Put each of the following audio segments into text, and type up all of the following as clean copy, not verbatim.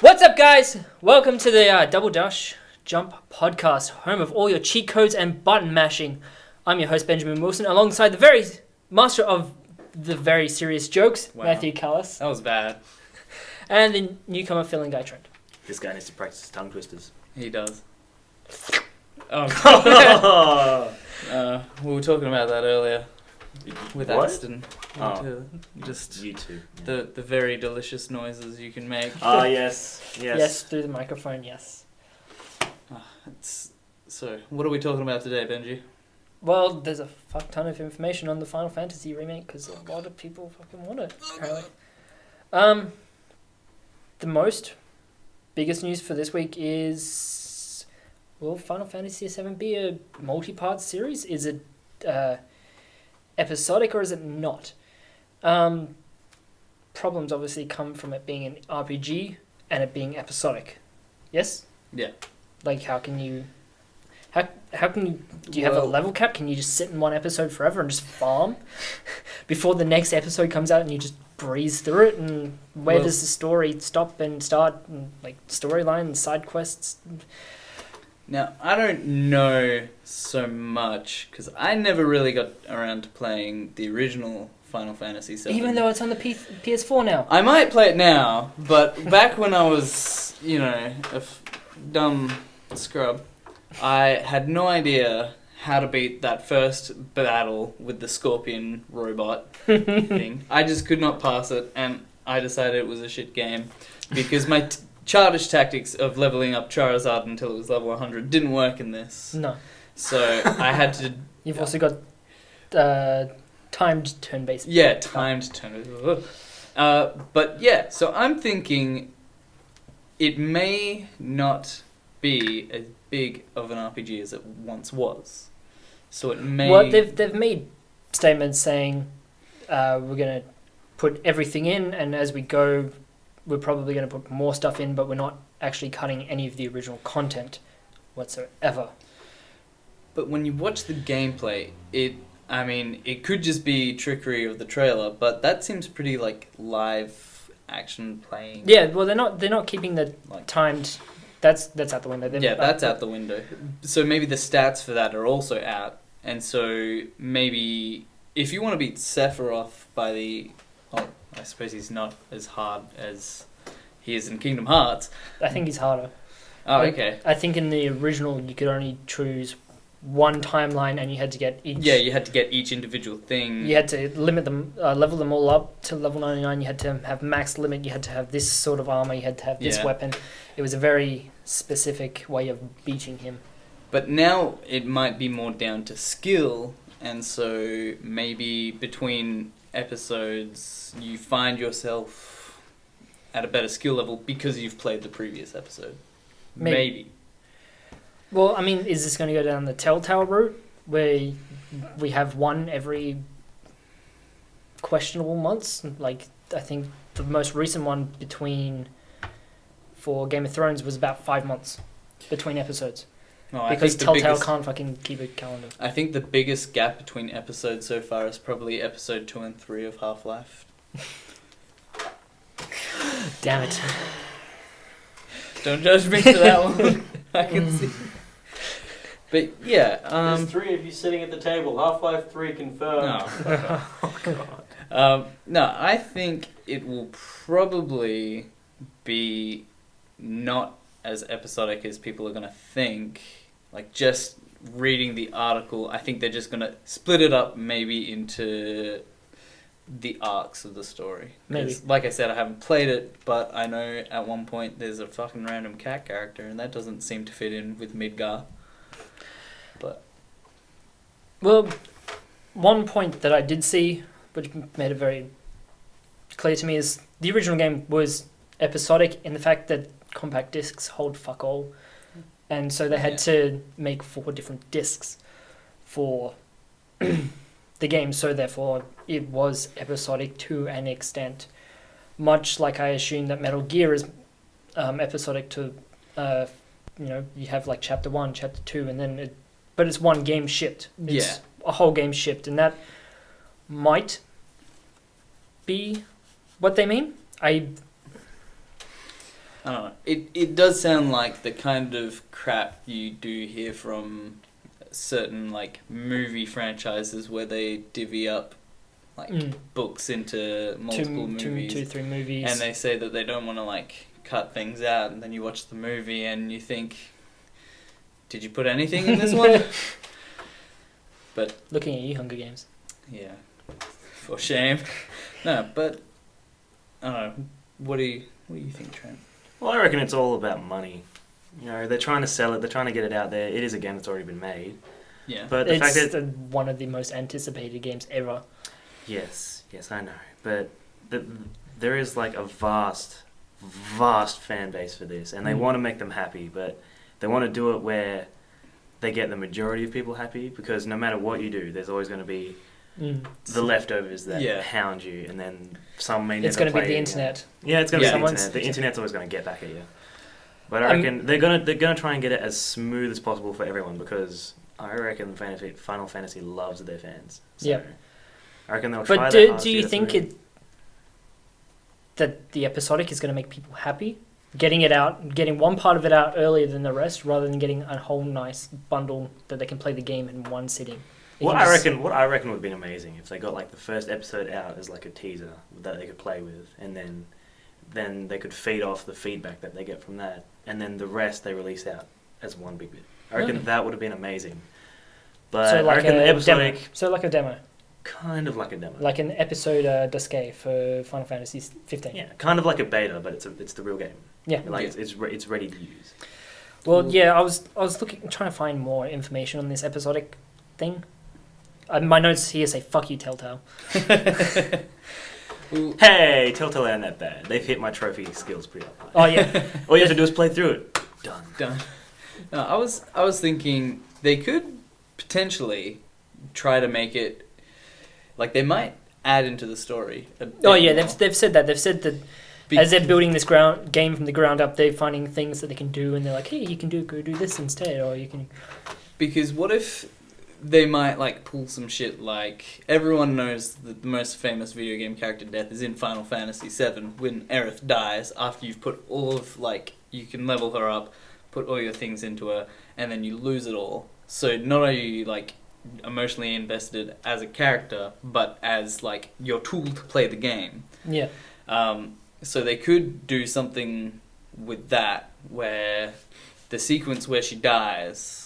What's up, guys? Welcome to the Double Dash Jump podcast, home of all your cheat codes and button mashing. I'm your host, Benjamin Wilson, alongside the very master of the very serious jokes, Wow. Matthew Callis, That was bad. and the newcomer, Phil Guy Trent. This guy needs to practice tongue twisters. He does. Oh. We were talking about that earlier with What? Aston. Oh. Just You too. the very delicious noises you can make. Ah, yes. Yes, through the microphone, yes. So, what are we talking about today, Benji? Well, there's a fuck ton of information on the Final Fantasy remake, because a lot of people fucking want it, apparently. The biggest news for this week is, will Final Fantasy VII be a multi-part series? Is it episodic or is it not? Problems obviously come from it being an RPG and it being episodic. Yes? Yeah. Like, how can you do you have a level cap? Can you just sit in one episode forever and just farm before the next episode comes out and you just breeze through it? And where does the story stop and start? And, like, storyline and side quests? Now, I don't know so much, because I never really got around to playing the original Final Fantasy VII. Even though it's on the PS4 now. I might play it now, but back when I was, a dumb scrub, I had no idea how to beat that first battle with the scorpion robot thing. I just could not pass it, and I decided it was a shit game because my childish tactics of leveling up Charizard until it was level 100 didn't work in this. No. So I had to... You've also got timed turn-based. Yeah, timed turn. But yeah, so I'm thinking it may not be as big of an RPG as it once was. So it may... Well, they've made statements saying we're going to put everything in, and as we go, we're probably going to put more stuff in, but we're not actually cutting any of the original content whatsoever. But when you watch the gameplay, it could just be trickery of the trailer, but that seems pretty like live action playing. Yeah, well, they're not keeping the Like, timed. That's out the window. that's out the window. So maybe the stats for that are also out, and so maybe if you want to beat Sephiroth by the, well, I suppose he's not as hard as he is in Kingdom Hearts. I think he's harder. Oh, okay. I think in the original you could only choose one timeline, and you had to get each. Yeah, you had to get each individual thing. You had to limit them, level them all up to level 99. You had to have max limit. You had to have this sort of armor. You had to have this weapon. It was a very specific way of beating him. But now it might be more down to skill, and so maybe between episodes you find yourself at a better skill level because you've played the previous episode. Maybe. Well, I mean, is this going to go down the Telltale route, where we have one every questionable months? Like, I think the most recent one for Game of Thrones was about 5 months between episodes. No, because Telltale can't fucking keep a calendar. I think the biggest gap between episodes so far is probably episode 2 and 3 of Half-Life. Damn it. Don't judge me for that one. I can see. But yeah, There's 3 of you sitting at the table. Half-Life 3 confirmed. No. Oh, God. No, I think it will probably be not as episodic as people are going to think. Like, just reading the article, I think they're just going to split it up maybe into the arcs of the story. Maybe. Like I said, I haven't played it, but I know at one point there's a fucking random cat character, and that doesn't seem to fit in with Midgar. But Well, one point that I did see, which made it very clear to me, is the original game was episodic in the fact that compact discs hold fuck all. And so they had to make 4 different discs for the game, so therefore it was episodic to an extent. Much like I assume that Metal Gear is episodic to, you have like Chapter 1, Chapter 2, and then but it's one game shipped. It's a whole game shipped, and that might be what they mean. I don't know. It does sound like the kind of crap you do hear from certain like movie franchises where they divvy up like books into multiple movies. 2, 3 movies. And they say that they don't want to like cut things out, and then you watch the movie and you think, did you put anything in this one? But looking at you, Hunger Games. yeah, for shame. No, but I don't know. What do you think, Trent? Well, I reckon it's all about money. You know, they're trying to sell it, they're trying to get it out there. It is a game that's already been made. Yeah. But the fact It's that... one of the most anticipated games ever. Yes, I know. But there is like a vast fan base for this, and they want to make them happy, but they want to do it where they get the majority of people happy, because no matter what you do, there's always going to be the leftovers that hound you, and then some may never It's going to be play the it internet. again. Yeah, it's going to be the Someone's- internet. The internet's always going to get back at you. But I reckon they're gonna try and get it as smooth as possible for everyone, because I reckon Final Fantasy loves their fans. So Yeah. I reckon they'll try But their hardest do to you get think smooth. that the episodic is going to make people happy? Getting one part of it out earlier than the rest, rather than getting a whole nice bundle that they can play the game in one sitting. What I reckon would have been amazing if they got like the first episode out as like a teaser that they could play with, and then they could feed off the feedback that they get from that, and then the rest they release out as one big bit. I reckon that would have been amazing. But So I like reckon the a episodic, demo. So like a demo, kind of like a demo. like an episode Dusque for Final Fantasy 15. Yeah, kind of like a beta, but it's the real game. Yeah. Like it's ready to use. Well, yeah, I was trying to find more information on this episodic thing. My notes here say "fuck you, Telltale." Hey, Telltale ain't that bad. They've hit my trophy skills pretty up. Oh yeah, All you have to do is play through it. Done. No, I was thinking they could potentially try to make it like they might add into the story. oh yeah, they've said that. They've said that as they're building this game from the ground up, they're finding things that they can do, and they're like, hey, you can go do this instead, or you can. Because what if they might like pull some shit like everyone knows that the most famous video game character death is in Final Fantasy VII when Aerith dies after you've put all of like you can level her up, put all your things into her, and then you lose it all. So not only are you like emotionally invested as a character, but as like your tool to play the game. Yeah. So they could do something with that where the sequence where she dies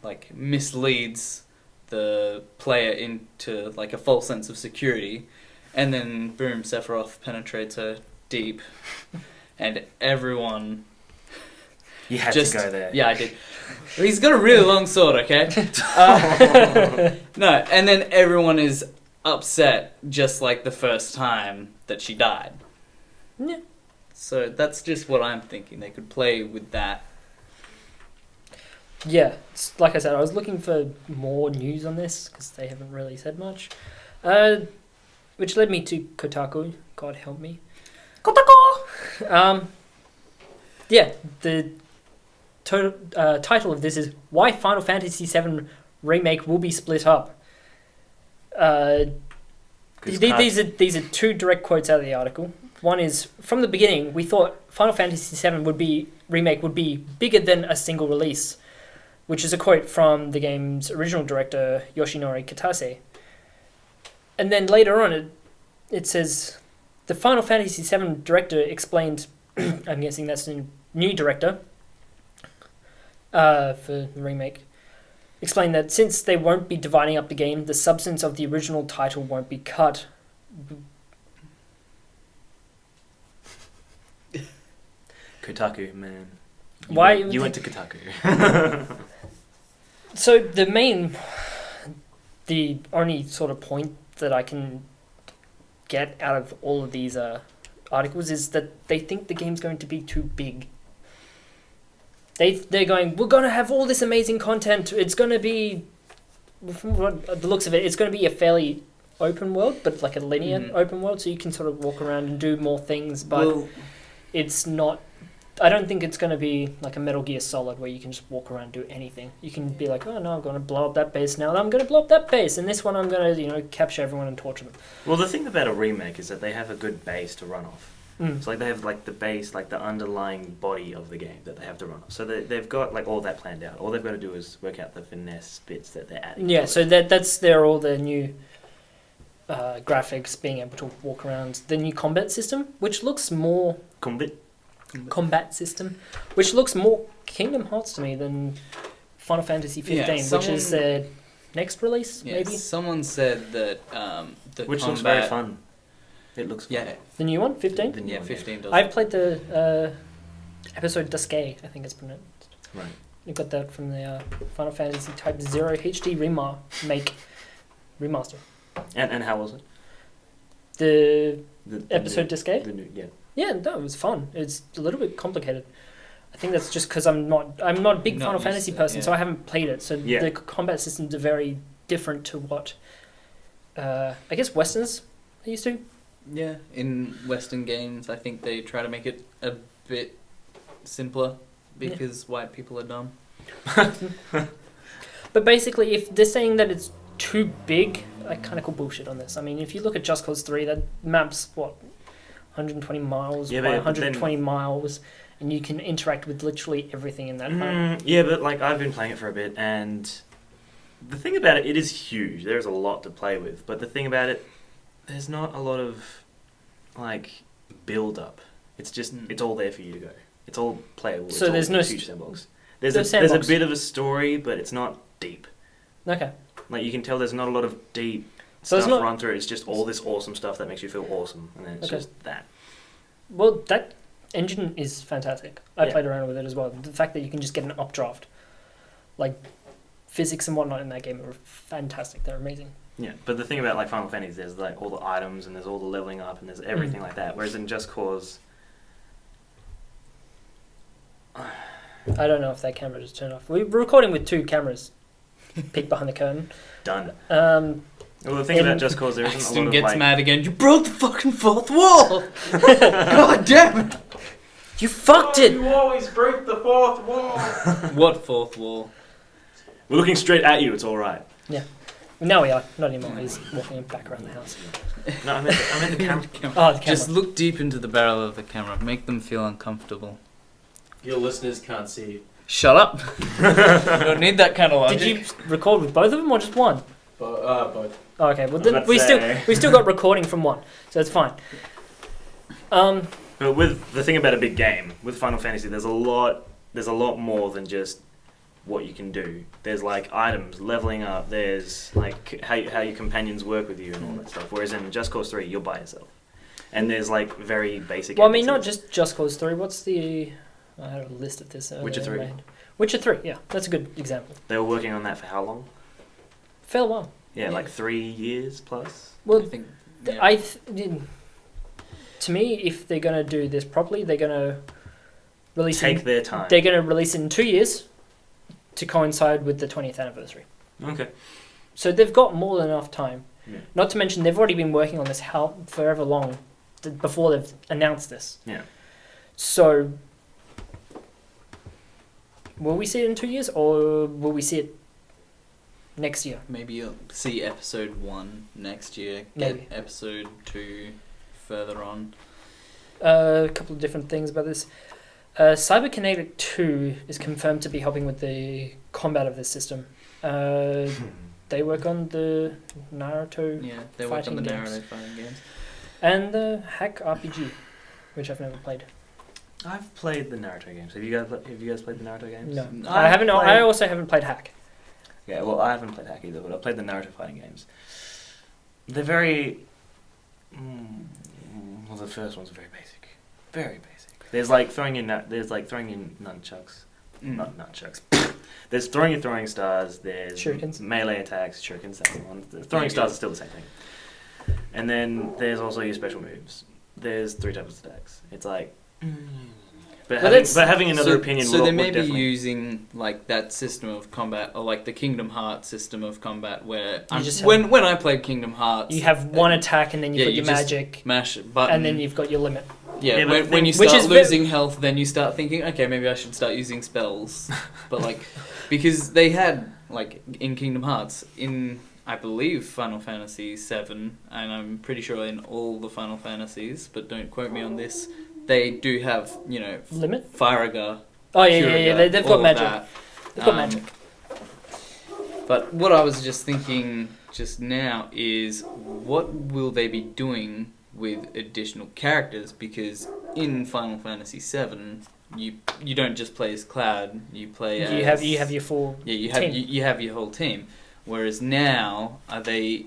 like misleads the player into like a false sense of security, and then boom, Sephiroth penetrates her deep, and everyone You had just to go there. Yeah, I did. He's got a really long sword, okay? No, and then everyone is upset just like the first time that she died. Yeah. So that's just what I'm thinking. They could play with that. Yeah, like I said, I was looking for more news on this because they haven't really said much, which led me to Kotaku. God help me, Kotaku. Yeah, the title of this is "Why Final Fantasy VII Remake Will Be Split Up." These are two direct quotes out of the article. One is, from the beginning, we thought Final Fantasy VII Remake would be bigger than a single release, which is a quote from the game's original director, Yoshinori Kitase. And then later on, it says, the Final Fantasy VII director explained, I'm guessing that's the new director for the remake, explained that since they won't be dividing up the game, the substance of the original title won't be cut. Kotaku, man. You went to Kotaku. So the only sort of point that I can get out of all of these articles is that they think the game's going to be too big. They're going, we're going to have all this amazing content. It's going to be, from the looks of it, it's going to be a fairly open world, but like a linear open world, so you can sort of walk around and do more things, but it's not. I don't think it's going to be like a Metal Gear Solid where you can just walk around and do anything. You can be like, oh no, I'm going to blow up that base now. I'm going to blow up that base. And this one I'm going to, capture everyone and torture them. Well, the thing about a remake is that they have a good base to run off. Mm. So like they have like the base, like the underlying body of the game that they have to run off. So they've got like all that planned out. All they've got to do is work out the finesse bits that they're adding. Yeah, to so it. that's all the new graphics, being able to walk around, the new combat system, which looks more combat system, which looks more Kingdom Hearts to me than Final Fantasy 15, which is their next release, Yeah, maybe someone said that the Which combat, looks very fun. It looks fun. Yeah, the new one, 15. The new yeah, one, 15 does. I've played the episode Duskay, I think it's pronounced. Right. You got that from the Final Fantasy Type 0 HD remaster. And how was it? The The episode new, Duskay? the new, yeah. Yeah, no, it was fun. It's a little bit complicated. I think that's just because I'm not a big Not Final used Fantasy to it, person, yeah. so I haven't played it. So Yeah. the combat systems are very different to what I guess Westerns are used to. Yeah, in Western games, I think they try to make it a bit simpler because white people are dumb. But basically, if they're saying that it's too big, I kind of call bullshit on this. I mean, if you look at Just Cause 3, that map's, 120 miles Yeah, by but then- 120 miles, and you can interact with literally everything in that map. Yeah, but like I've been playing it for a bit, and the thing about it, it is huge. There's a lot to play with, but the thing about it, there's not a lot of like build up. It's just it's all there for you to go. It's all playable. So it's there's all no huge sandbox. There's no there's a sandbox. bit of a story, but it's not deep. Okay. Like you can tell, there's not a lot of deep So it's stuff not- run through. It's just all this awesome stuff that makes you feel awesome, and then it's Okay. just that. Well, that engine is fantastic. I Yeah. played around with it as well. The fact that you can just get an updraft, like physics and whatnot in that game are fantastic. They're amazing. Yeah, but the thing about like Final Fantasy, there's like all the items and there's all the leveling up and there's everything like that. Whereas in Just Cause, I don't know if that camera just turned off. We're recording with two cameras. Peek behind the curtain. done. Um, Well, the thing In- about Just Cause, there isn't a Axton lot of gets like. mad again. You broke the fucking fourth wall. God damn it! you fucked it. You always break the fourth wall. What fourth wall? We're looking straight at you. It's all right. Now we are. Not anymore. He's walking back around the house. No, I meant the camera. Oh, the camera. Just look deep into the barrel of the camera. Make them feel uncomfortable. Your listeners can't see you. Shut up. You don't need that kind of logic. Did you record with both of them or just one? Both. Oh, okay. Well, I was then about to we say. still got recording from one, so it's fine. But with the thing about a big game, with Final Fantasy, there's a lot more than just what you can do. There's like items, leveling up. There's like how your companions work with you and all that stuff. Whereas in Just Cause 3, you're by yourself, and there's like very basic. Well, I mean, not NPCs. just Cause 3. What's the... I had a list of this. Witcher 3. Witcher 3, yeah. That's a good example. They were working on that for how long? Fair while. Yeah, Yeah. like 3 years plus. Well, I think. to me, if they're going to do this properly, they're going to release Take their time. They're going to release it in 2 years to coincide with the 20th anniversary. Okay. So they've got more than enough time. Yeah. Not to mention, they've already been working on this forever long before they've announced this. Yeah. So, will we see it in 2 years, or will we see it next year? Maybe you'll see episode 1 next year. Maybe. Get episode 2 further on. A couple of different things about this. Cyberkinetic 2 is confirmed to be helping with the combat of this system. They work on the Naruto Yeah, they worked on the Fighting games. narrative fighting games. and the Hack RPG, which I've never played. I've played the Naruto games. Have you guys played the Naruto games? No, I've I haven't. I played- also haven't played Hack. Yeah, well, I haven't played Hack either, but I played the Naruto fighting games. They're very. Well, the first one's very basic. Very basic. There's like throwing in nunchucks. Not nunchucks. There's throwing stars. There's Shurikens. melee attacks. Shurikens. That's the one. The throwing Yeah, stars yeah. are still the same thing. And then there's also your special moves. There's 3 types of attacks. It's like. But Well, having another opinion. So will, they will may be definitely- using like that system of combat, or like the Kingdom Hearts system of combat, where just when I played Kingdom Hearts, You have one attack, and then you've yeah, got you your just magic, mash a button, and then you've got your limit. yeah. Yeah, but when you Which start is very- losing health, then you start thinking, okay, maybe I should start using spells. But like, because they had like in Kingdom Hearts, I believe Final Fantasy VII, and I'm pretty sure in all the Final Fantasies, but don't quote me on this, they do have, Limit? Firaga. Oh, yeah. They've got magic. They've got magic. But what I was just thinking just now is, what will they be doing with additional characters? Because in Final Fantasy VII, you don't just play as Cloud. You play as you have your full team. You have your whole team. Whereas now, are they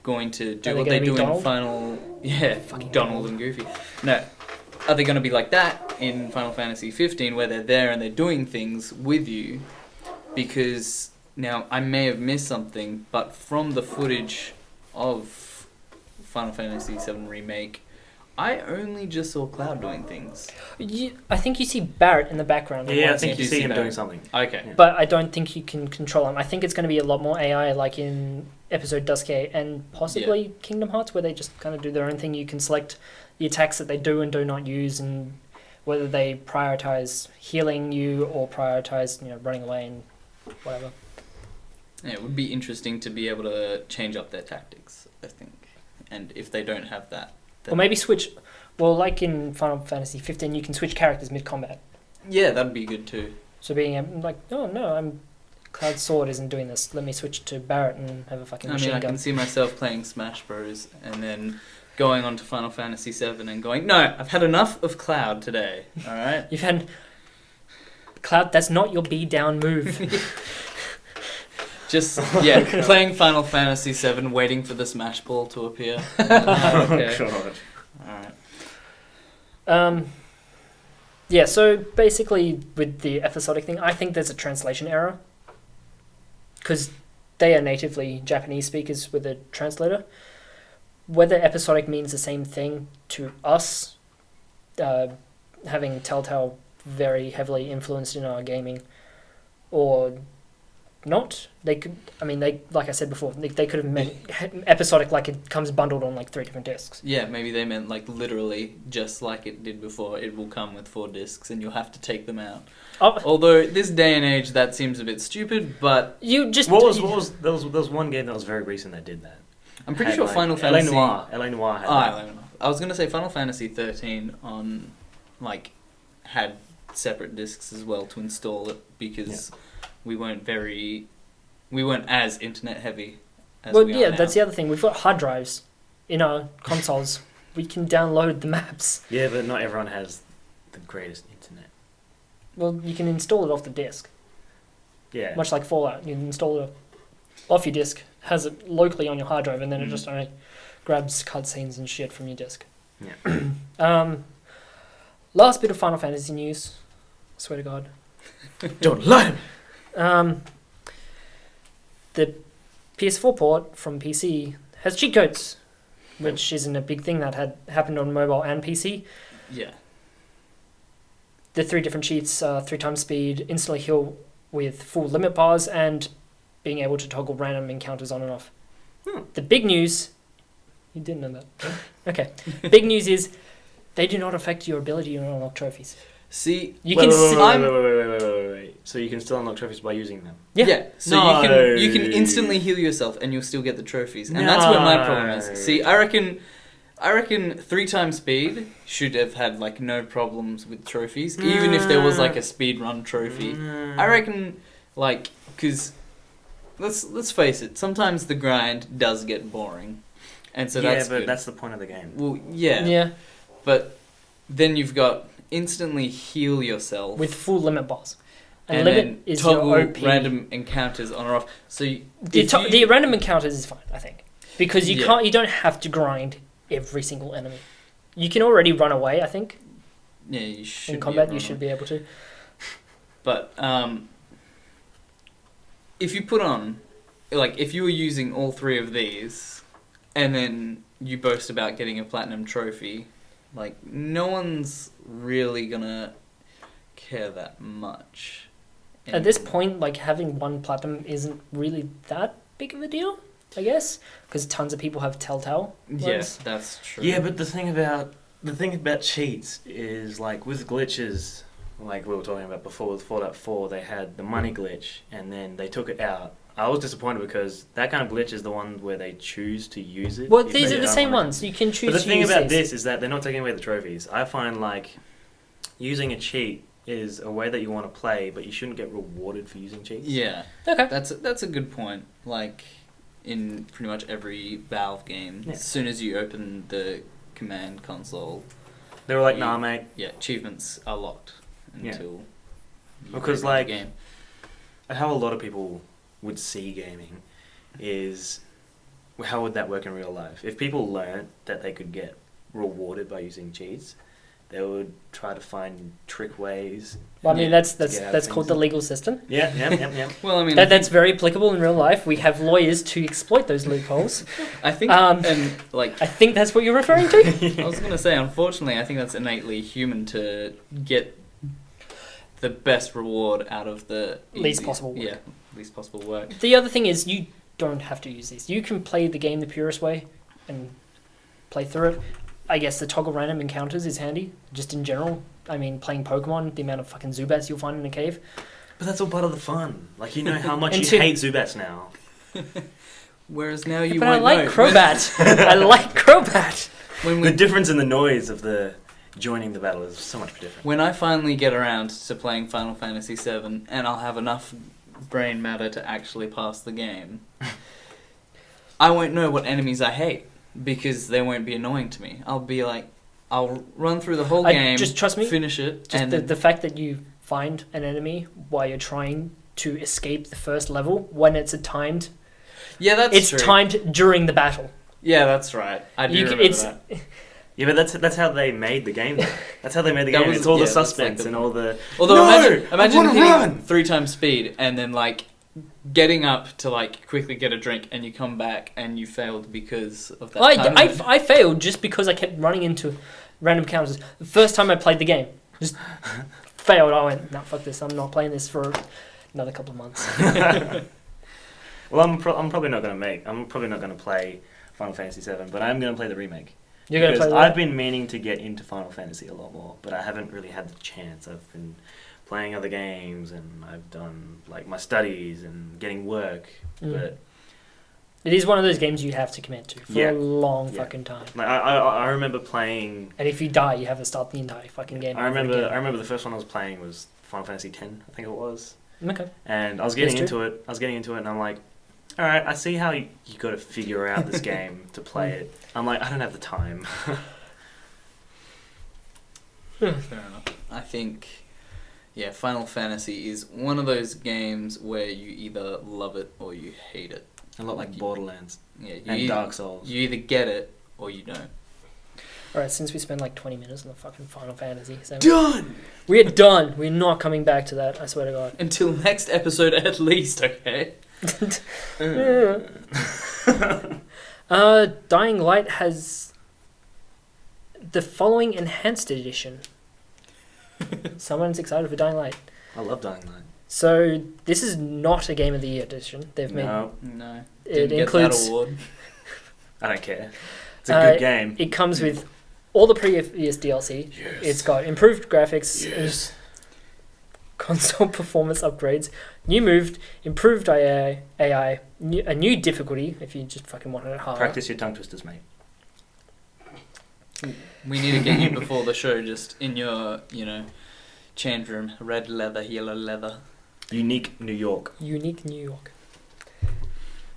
going to do what they do in Final? Yeah, fucking Donald and Goofy. No, are they going to be like that in Final Fantasy 15, where they're there and they're doing things with you? Because now I may have missed something, but from the footage of Final Fantasy 7 Remake, I only just saw Cloud doing things. I think you see Barrett in the background. Yeah, I think you see him doing something. Okay. Yeah. But I don't think you can control him. I think it's going to be a lot more AI, like in Episode Duskay and possibly Kingdom Hearts, where they just kind of do their own thing. You can select the attacks that they do and do not use, and whether they prioritize healing you or prioritize, running away and whatever. Yeah, it would be interesting to be able to change up their tactics, I think. And if they don't have that, then... Or maybe switch. Well, like in Final Fantasy 15, you can switch characters mid-combat. Yeah, that'd be good too. So being like, oh no, Cloud's sword isn't doing this. Let me switch to Barrett and have a fucking machine gun. I can see myself playing Smash Bros. And then going on to Final Fantasy 7 and going, no, I've had enough of Cloud today. All right. You've had Cloud. That's not your B down move. Just playing Final Fantasy 7, waiting for the Smash Ball to appear. Okay. Oh, God. All right. Yeah. So basically, with the episodic thing, I think there's a translation error because they are natively Japanese speakers with a translator. Whether episodic means the same thing to us, having Telltale very heavily influenced in our gaming, or not, they could. I mean, like I said before, they could have meant episodic, like it comes bundled on like 3 different discs. Yeah, maybe they meant like literally just like it did before. It will come with 4 discs, and you'll have to take them out. Although this day and age, that seems a bit stupid. But you just there was one game that was very recent that did that. I'm pretty sure Final Fantasy LA Noire had that. I was gonna say Final Fantasy 13 had separate discs as well to install it because we weren't as internet heavy as we are now. That's the other thing. We've got hard drives in our consoles. We can download the maps. Yeah, but not everyone has the greatest internet. Well, you can install it off the disc. Yeah. Much like Fallout, you can install it off your disc, has it locally on your hard drive, and then it just only grabs cutscenes and shit from your disc. Yeah. Last bit of Final Fantasy news. I swear to God. Don't lie. The PS4 port from PC has cheat codes, which isn't a big thing that had happened on mobile and PC. Yeah. The 3 different cheats are 3 times speed, instantly heal with full limit bars, and being able to toggle random encounters on and off. The big news... You didn't know that. Okay. Big news is they do not affect your ability to unlock trophies. See, wait. So you can still unlock trophies by using them? Yeah. So you can instantly heal yourself and you'll still get the trophies. And that's where my problem is. See, I reckon 3 times speed should have had like no problems with trophies, even if there was like a speed run trophy. I reckon because let's face it, sometimes the grind does get boring. And so that's good. That's the point of the game. Well, yeah. Yeah. But then you've got instantly heal yourself with full limit bars. And limit then is toggle your OP. random encounters on or off. So the random encounters is fine, I think, because you don't have to grind every single enemy. You can already run away, I think. Yeah, you should. In combat, you should be able to. But if you put on, if you were using all 3 of these, and then you boast about getting a platinum trophy, no one's really gonna care that much. At this point, having 1 platinum isn't really that big of a deal, I guess, because tons of people have Telltale ones. Yes, that's true. Yeah, but the thing about cheats is with glitches, like we were talking about before with Fallout 4, they had the money glitch and then they took it out I was disappointed because that kind of glitch is the one where they choose to use it. Well, if these they are the don't same wanna- ones. You can choose But the to thing use about these. this is that they're not taking away the trophies. I find like using a cheat is a way that you want to play, but you shouldn't get rewarded for using cheats. Yeah, Okay. that's a good point. Like in pretty much every Valve game, Yeah. as soon as you open the command console, They were like, You- nah, mate. yeah, achievements are locked Yeah. until you Because, rerun the like, game. How a lot of people would see gaming is how would that work in real life? If people learned that they could get rewarded by using cheats, they would try to find trick ways. Well, I mean, Yeah, that's called the legal system. Yeah. Well, I mean, That's very applicable in real life. We have lawyers to exploit those loopholes. I think, Um, and like I think that's what you're referring to. I was gonna say, unfortunately, I think that's innately human to get the best reward out of the Least possible work. Yeah, least possible work. The other thing is you don't have to use these. You can play the game the purest way and play through it. I guess the toggle random encounters is handy, just in general. I mean, playing Pokemon, the amount of fucking Zubats you'll find in a cave. But that's all part of the fun. Like, you know how much And you to- hate Zubats now. Whereas now you But I won't like know. Crobat. I like Crobat. When The we difference in the noise of the joining the battle is so much different. When I finally get around to playing Final Fantasy VII, and I'll have enough brain matter to actually pass the game, I won't know what enemies I hate, because they won't be annoying to me. I'll be like, I'll run through the whole game, just trust me. finish it, Just and the fact that you find an enemy while you're trying to escape the first level when it's a timed. yeah, that's It's true. timed during the battle. Yeah, that's right. I do You c- remember it's- that. Yeah, but that's how they made the game. Though. That's how they made the That game. was- It's all yeah, the that's suspense like the- and all the. Although No! imagine I wanna hitting run! 3 times speed and then like getting up to like quickly get a drink and you come back and you failed because of that. time limit. I failed just because I kept running into random counters. The first time I played the game, just failed. I went, no, fuck this. I'm not playing this for another couple of months. Well, I'm probably not going to I'm probably not going to play Final Fantasy VII, but I'm going to play the remake. You're going to Because play I've that? been meaning to get into Final Fantasy a lot more, but I haven't really had the chance. I've been playing other games and I've done like my studies and getting work, but It is one of those games you have to commit to for Yeah. a long Yeah. fucking time. like I remember playing. And if you die, you have to start the entire fucking game. I over remember again. the first one I was playing was Final Fantasy X, I think it was. Okay. And I was getting PS2? into it. and I'm like, all right, I see how you got to figure out this game to play it. I'm like, I don't have the time. Fair enough. I think, yeah, Final Fantasy is one of those games where you either love it or you hate it. A lot like Borderlands Yeah, and Dark Souls. You either get it or you don't. Alright, since we spent like 20 minutes on the fucking Final Fantasy, so Done. we're done. We're not coming back to that, I swear to God. Until next episode at least, okay? Dying Light has the following enhanced edition. Someone's excited for Dying Light. I love Dying Light. So this is not a Game of the Year edition. They've made No, No. it Didn't get includes that award. I don't care. It's a good Uh, game. it comes with all the previous DLC. Yes. It's got improved graphics, Yes. console performance upgrades, new move, improved AI, a new difficulty if you just fucking wanted it harder. Practice your tongue twisters, mate. We need to get you before the show just in your, change room. Red leather, yellow leather. Unique New York. Unique New York.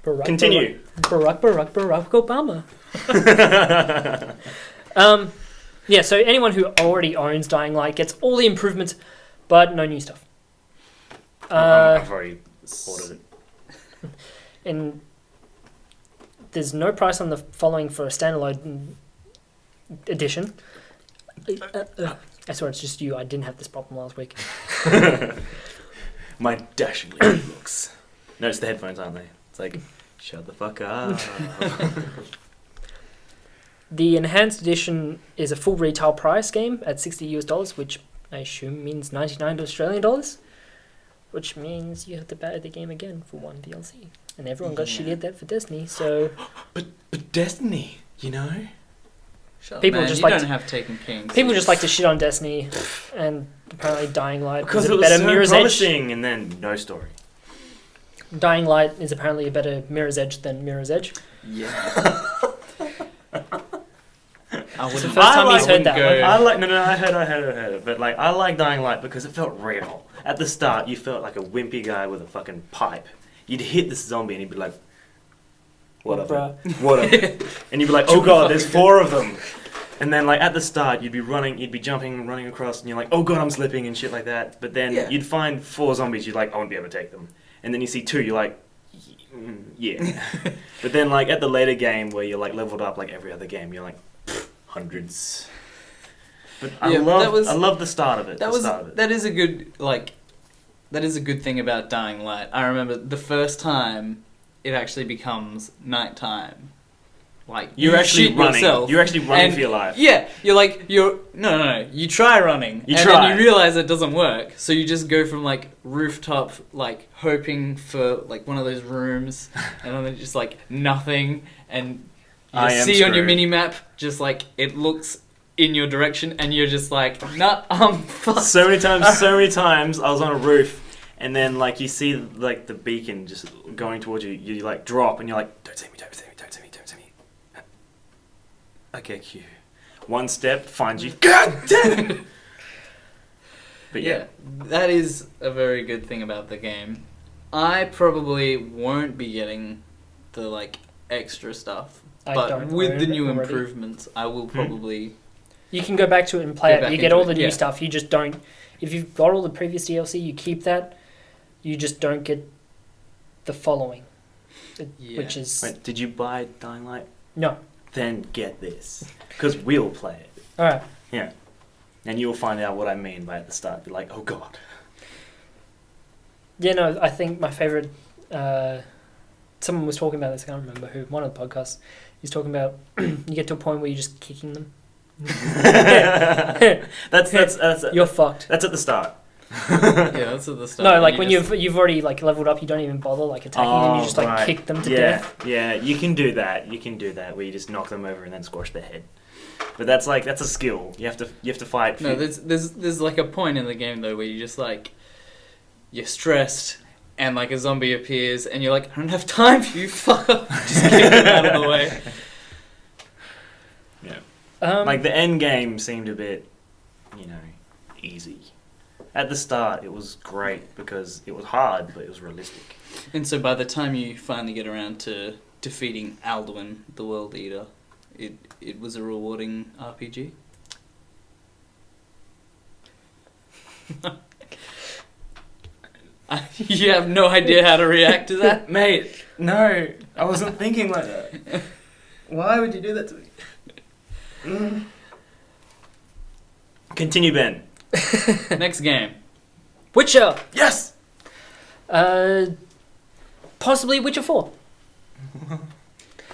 Barack, Continue. Barack Obama. Yeah, so anyone who already owns Dying Light gets all the improvements, but no new stuff. I've already ordered it. And there's no price on the following for a standalone edition. I swear it's just you. I didn't have this problem last week. My dashingly good looks. No, it's the headphones, aren't they? It's like, shut the fuck up. The enhanced edition is a full retail price game at $60 US, which I assume means 99 Australian dollars, which means you have to buy the game again for one DLC. And everyone got Yeah. shitty at that for Destiny, so But Destiny, you know? Shut up, People man. just you like don't to- have Taken Kings. people just like to shit on Destiny, and apparently Dying Light Because is it a was better so Mirror's Edge. promising, and then no story. Dying Light is apparently a better Mirror's Edge than Mirror's Edge. Yeah. It's the first time he's heard that one. I like I heard it, but like I like Dying Light because it felt real. At the start, you felt like a wimpy guy with a fucking pipe. You'd hit this zombie and he'd be like, "What up, what up?" And you'd be like, "Oh god, there's 4 of them." And then like at the start, you'd be jumping, running across, and you're like, "Oh god, I'm slipping," and shit like that. But then you'd find 4 zombies, you'd like, "I won't be able to take them." And then you see 2, you're like, "Yeah." But then like at the later game where you're like leveled up like every other game, you're like, hundreds. But I love the start of it. That is a good thing about Dying Light. I remember the first time it actually becomes nighttime. Like you're actually running. Yourself, you're actually running for your life. Yeah, no. You try running, then you realize it doesn't work. So you just go from like rooftop, like hoping for like one of those rooms, and then just like nothing, and you just see on your mini map just like it looks in your direction, and you're just like, nah, I'm fucked. So many times I was on a roof, and then like you see like the beacon just going towards you. You like drop, and you're like, don't see me. Okay, cue. One step finds you. God damn it! But yeah, that is a very good thing about the game. I probably won't be getting the like extra stuff, but with the new improvements, I will probably. You can go back to it and play it. You get all the new stuff. You just don't. If you've got all the previous DLC, you keep that. You just don't get the following, which is. Wait, did you buy Dying Light? No. Then get this, because we'll play it. All right. Yeah, and you'll find out what I mean by at the start. Be like, oh god. Yeah, no. I think my favorite. Someone was talking about this. I can't remember who. One of the podcasts. He's talking about you get to a point where you're just kicking them. that's you're fucked. That's at the start. Yeah, that's at the start. No, like when you've already like leveled up, you don't even bother like attacking them. You just like kick them to death. Yeah, you can do that. Where you just knock them over and then squash their head. But that's a skill. You have to fight. No, there's like a point in the game though where you just like you're stressed and like a zombie appears and you're like, I don't have time for you, fuck up. Just kick them out of the way. Yeah. Like the end game seemed a bit, easy. At the start, it was great because it was hard, but it was realistic. And so by the time you finally get around to defeating Alduin, the World Eater, it was a rewarding RPG? You have no idea how to react to that? Mate, no, I wasn't thinking like that. Why would you do that to me? Continue, Ben. Next game. Witcher! Yes! Possibly Witcher 4.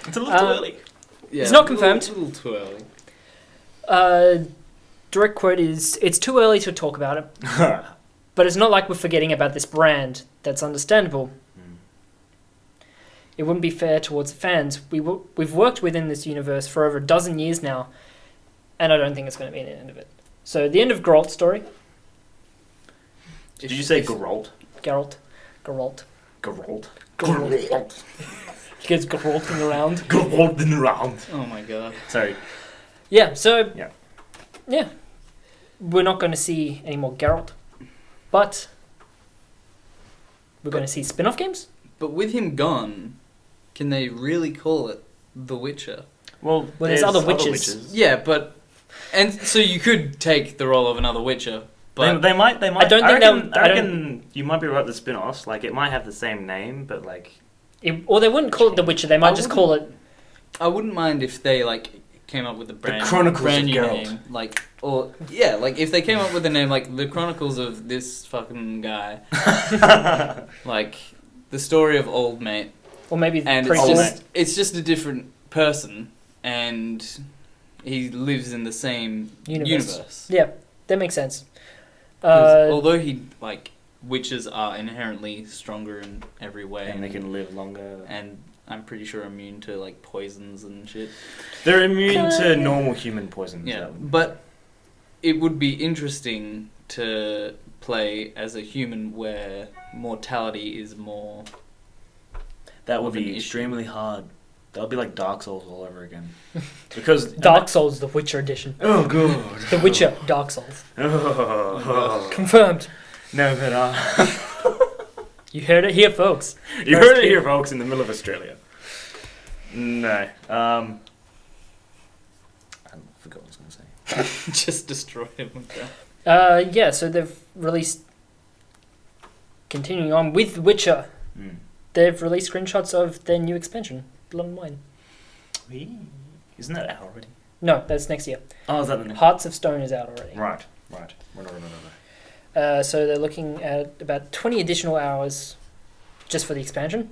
It's a little too early. Yeah, it's not confirmed. A little too early. Direct quote is, it's too early to talk about it. But it's not like we're forgetting about this brand. That's understandable. It wouldn't be fair towards the fans. We've worked within this universe for over a dozen years now, and I don't think it's going to be an end of it. So the end of Geralt's story. Did you say Geralt? Geralt. Geralt. He gets Geralting around. Geralting around. Oh my god. Sorry. Yeah, so... Yeah. We're not going to see any more Geralt. But... We're going to see spin-off games? But with him gone, can they really call it The Witcher? Well, there's other witches. Yeah, but... And so you could take the role of another Witcher, but... They might. I don't think I reckon you might be right with the spin-offs. Like, it might have the same name, but like... Or they wouldn't call it The Witcher, they might just call it... I wouldn't mind if they, like, came up with a brand Chronicles new of name. Like, or... Yeah, like, if they came up with a name like The Chronicles of this fucking guy. Like, the story of Old Mate. Or maybe... And it's just a different person, and... He lives in the same universe. Yeah, that makes sense. Although witches are inherently stronger in every way. And they can live longer. And I'm pretty sure immune to, like, poisons and shit. They're immune to normal human poisons. Yeah, but it would be interesting to play as a human where mortality is more That would of an be issue. extremely hard. That would be like Dark Souls all over again. Because Dark Souls, The Witcher edition. Oh god. The Witcher, Dark Souls. Oh. Confirmed. No, but You heard it here, folks. you heard it here, folks, in the middle of Australia. No. I forgot what I was going to say. Just destroy him with that. Yeah, so they've released. Continuing on with Witcher, they've released screenshots of their new expansion, Blood and Wine. Isn't that out already? No, that's next year. Oh, is that the next? Hearts of Stone is out already. Right. So they're looking at about 20 additional hours just for the expansion,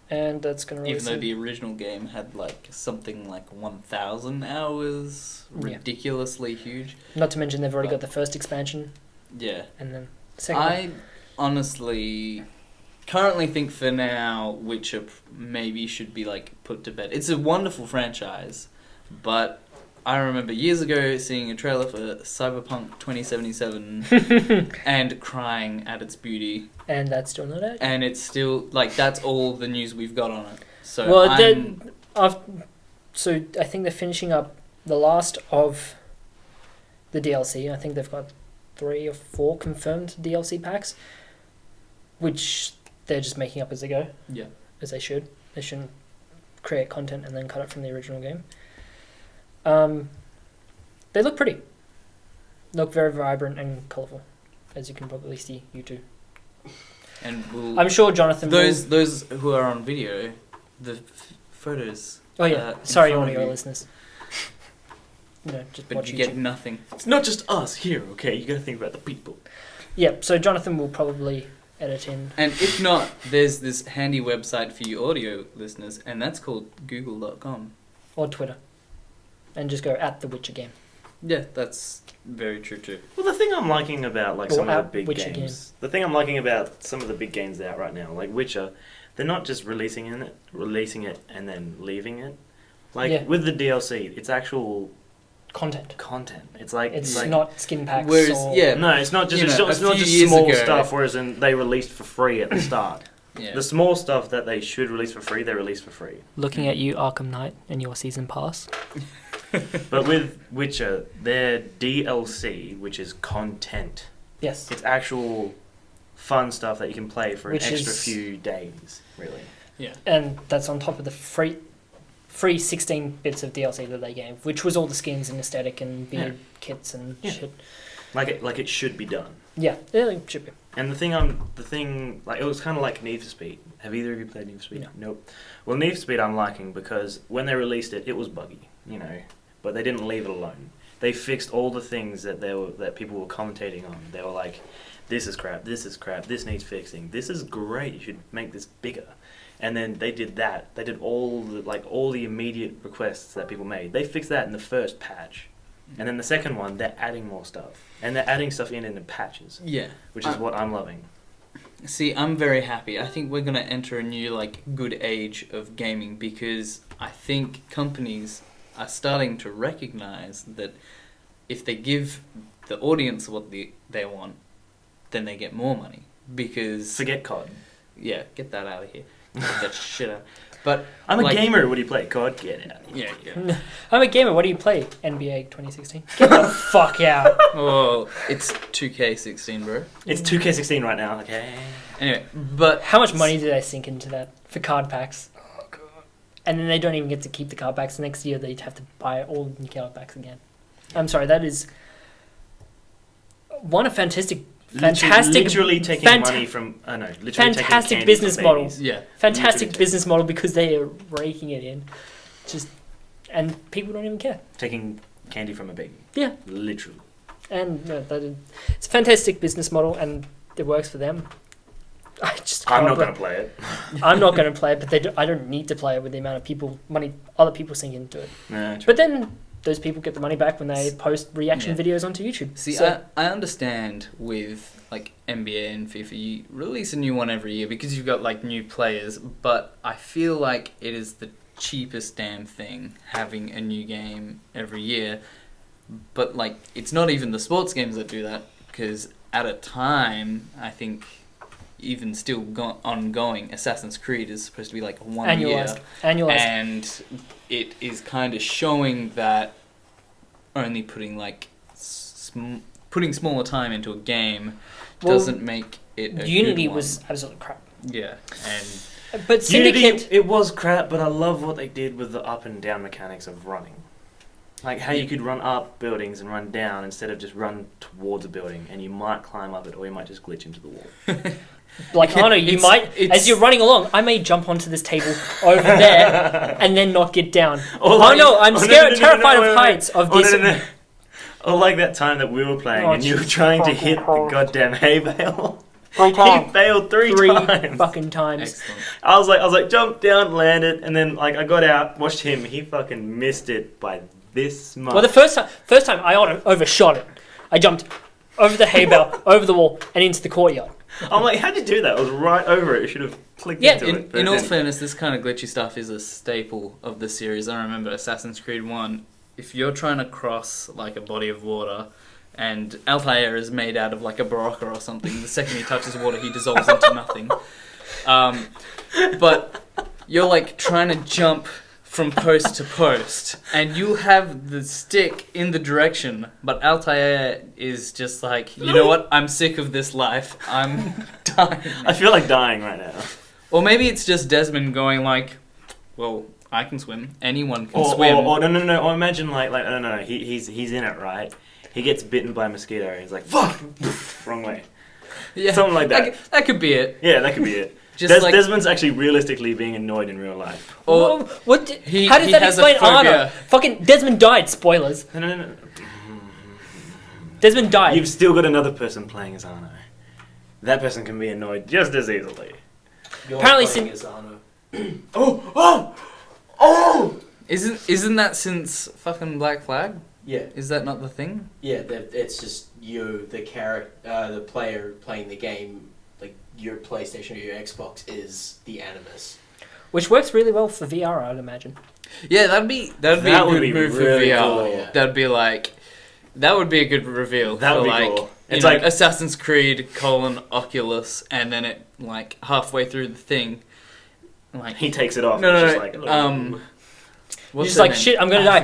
and that's going to Even release. though the original game had like something like 1,000 hours, ridiculously huge. Not to mention they've already got the first expansion, Yeah. and then the second. one. I honestly currently think for now Witcher maybe should be like put to bed. It's a wonderful franchise, but I remember years ago seeing a trailer for Cyberpunk 2077 and crying at its beauty. And that's still not out. And it's still like that's all the news we've got on it. So Well, I'm, so I think they're finishing up the last of the DLC. I think they've got 3 or 4 confirmed DLC packs, which they're just making up as they go. Yeah. As they should. They shouldn't create content and then cut it from the original game. They look pretty. Look very vibrant and colourful, as you can probably see, you two. and we'll, I'm sure Jonathan those who are on video, the photos. will... Oh yeah, in sorry front of audio you. listeners. Just But watch you YouTube. get nothing. It's not just us here, okay? You got to think about the people. Yeah, so Jonathan will probably edit in. And if not, there's this handy website for you audio listeners, and that's called google.com. Or Twitter. And just go at the Witcher game. Yeah, that's very true too. Well, the thing I'm liking about like Or some of out the big Witcher games, the thing I'm liking about some of the big games out right now, like Witcher, they're not just releasing it and then leaving it. Like Yeah. with the DLC, it's actual Content. content. It's like It's like, not skin packs. Whereas, or... yeah, no, it's not just You know, it's a not few just years small ago- stuff. Whereas they released for free at the start. yeah. The small stuff that they should release for free, they release for free. Looking at you, Arkham Knight, and your season pass. But with Witcher, their DLC, which is content, Yes. it's actual fun stuff that you can play for an Which extra is- few days, really. Yeah. And that's on top of the free 16 bits of DLC that they gave, which was all the skins and aesthetic and beard kits and Yeah. shit. Like it should be done. Yeah, it should be. And the thing, like, it was kind of like Need for Speed. Have either of you played Need for Speed? No. Nope. Well, Need for Speed I'm liking because when they released it, it was buggy, you know, but they didn't leave it alone. They fixed all the things that people were commentating on. They were like, this is crap, this needs fixing, this is great, you should make this bigger. And then they did that. They did all the immediate requests that people made. They fixed that in the first patch. And then the second one, they're adding more stuff. And they're adding stuff in the patches. Yeah. Which is what I'm loving. See, I'm very happy. I think we're going to enter a new, like, good age of gaming because I think companies are starting to recognize that if they give the audience what they want, then they get more money. Because... Forget COD. Yeah, get that out of here. Get that shit out. But I'm a like- gamer. What do you play? COD? Get out. Yeah, yeah. I'm a gamer. What do you play? NBA 2016. Get the fuck out. Oh, it's 2K16, bro. It's 2K16 right now. Okay. Anyway, but How much money did I sink into that for card packs? Oh god. And then they don't even get to keep the card packs. Next year they'd have to buy all the card packs again. I'm sorry. That is a fantastic. Literally taking money from. No. Literally Fantastic taking candy business from model. babies. yeah, Fantastic Literally business model because they are raking it in. And people don't even care. Taking candy from a baby. Yeah. Literally. And it's a fantastic business model and it works for them. I'm not going to play it. I'm not going to play it, but I don't need to play it with the amount of other people sink into it. Nah, true. But then those people get the money back when they post reaction Yeah. videos onto YouTube. See, So- I understand with like NBA and FIFA, you release a new one every year because you've got like new players, but I feel like it is the cheapest damn thing having a new game every year. But like, it's not even the sports games that do that because at a time, I think even still ongoing. Assassin's Creed is supposed to be like 1 year. Annualized. And it is kind of showing that only putting like putting smaller time into a game doesn't make it a Unity good one. was absolute crap. Yeah, and But Syndicate... Unity, it was crap, but I love what they did with the up and down mechanics of running. Like how you could run up buildings and run down instead of just run towards a building, and you might climb up it or you might just glitch into the wall. Like, I know, you might, as you're running along, I may jump onto this table over there and then not get down. Or like- no, I'm scared, terrified of heights of this. No. Or like that time that we were playing and you were trying to hit the goddamn hay bale. He failed three times. Fucking times. excellent. I was like, jump down, landed, and then like I got out, watched him. He fucking missed it by this much. Well, the first time I overshot it. I jumped over the hay bale, over the wall, and into the courtyard. I'm like, how'd you do that? I was right over it. You should have clicked into it. but In it all didn't. fairness, this kind of glitchy stuff is a staple of the series. I remember Assassin's Creed 1, if you're trying to cross like a body of water and Altair is made out of like a Barocca or something, the second he touches water he dissolves into nothing. But you're like trying to jump from post to post and you have the stick in the direction, but Altair is just like, you know what, I'm sick of this life, I'm dying. I feel like dying right now. Or maybe it's just Desmond going like, well, I can swim. Anyone can swim. Or no. Or imagine like no. He's in it, right? He gets bitten by a mosquito and he's like, fuck, wrong way. Yeah, Something like that. That could be it. Yeah, that could be it. Just like, Desmond's actually realistically being annoyed in real life. or How does that has a explain phobia. Arno? Fucking Desmond died. Spoilers. No. Desmond died. You've still got another person playing as Arno. That person can be annoyed just as easily. You're Apparently playing as Arno. Oh! isn't that since fucking Black Flag? Yeah, Is that not the thing? yeah. It's just you, the player playing the game. Like your PlayStation or your Xbox is the Animus. Which works really well for VR, I'd imagine. Yeah, that'd be a That good would be move really for VR. cool. Yeah. That'd be like, that would be a good reveal. That would for be like, cool. You It's know, like- Assassin's Creed : Oculus, and then it like halfway through the thing, like He takes it off. No, and no, it's no, just like, what's just her like, name? shit, I'm gonna I die.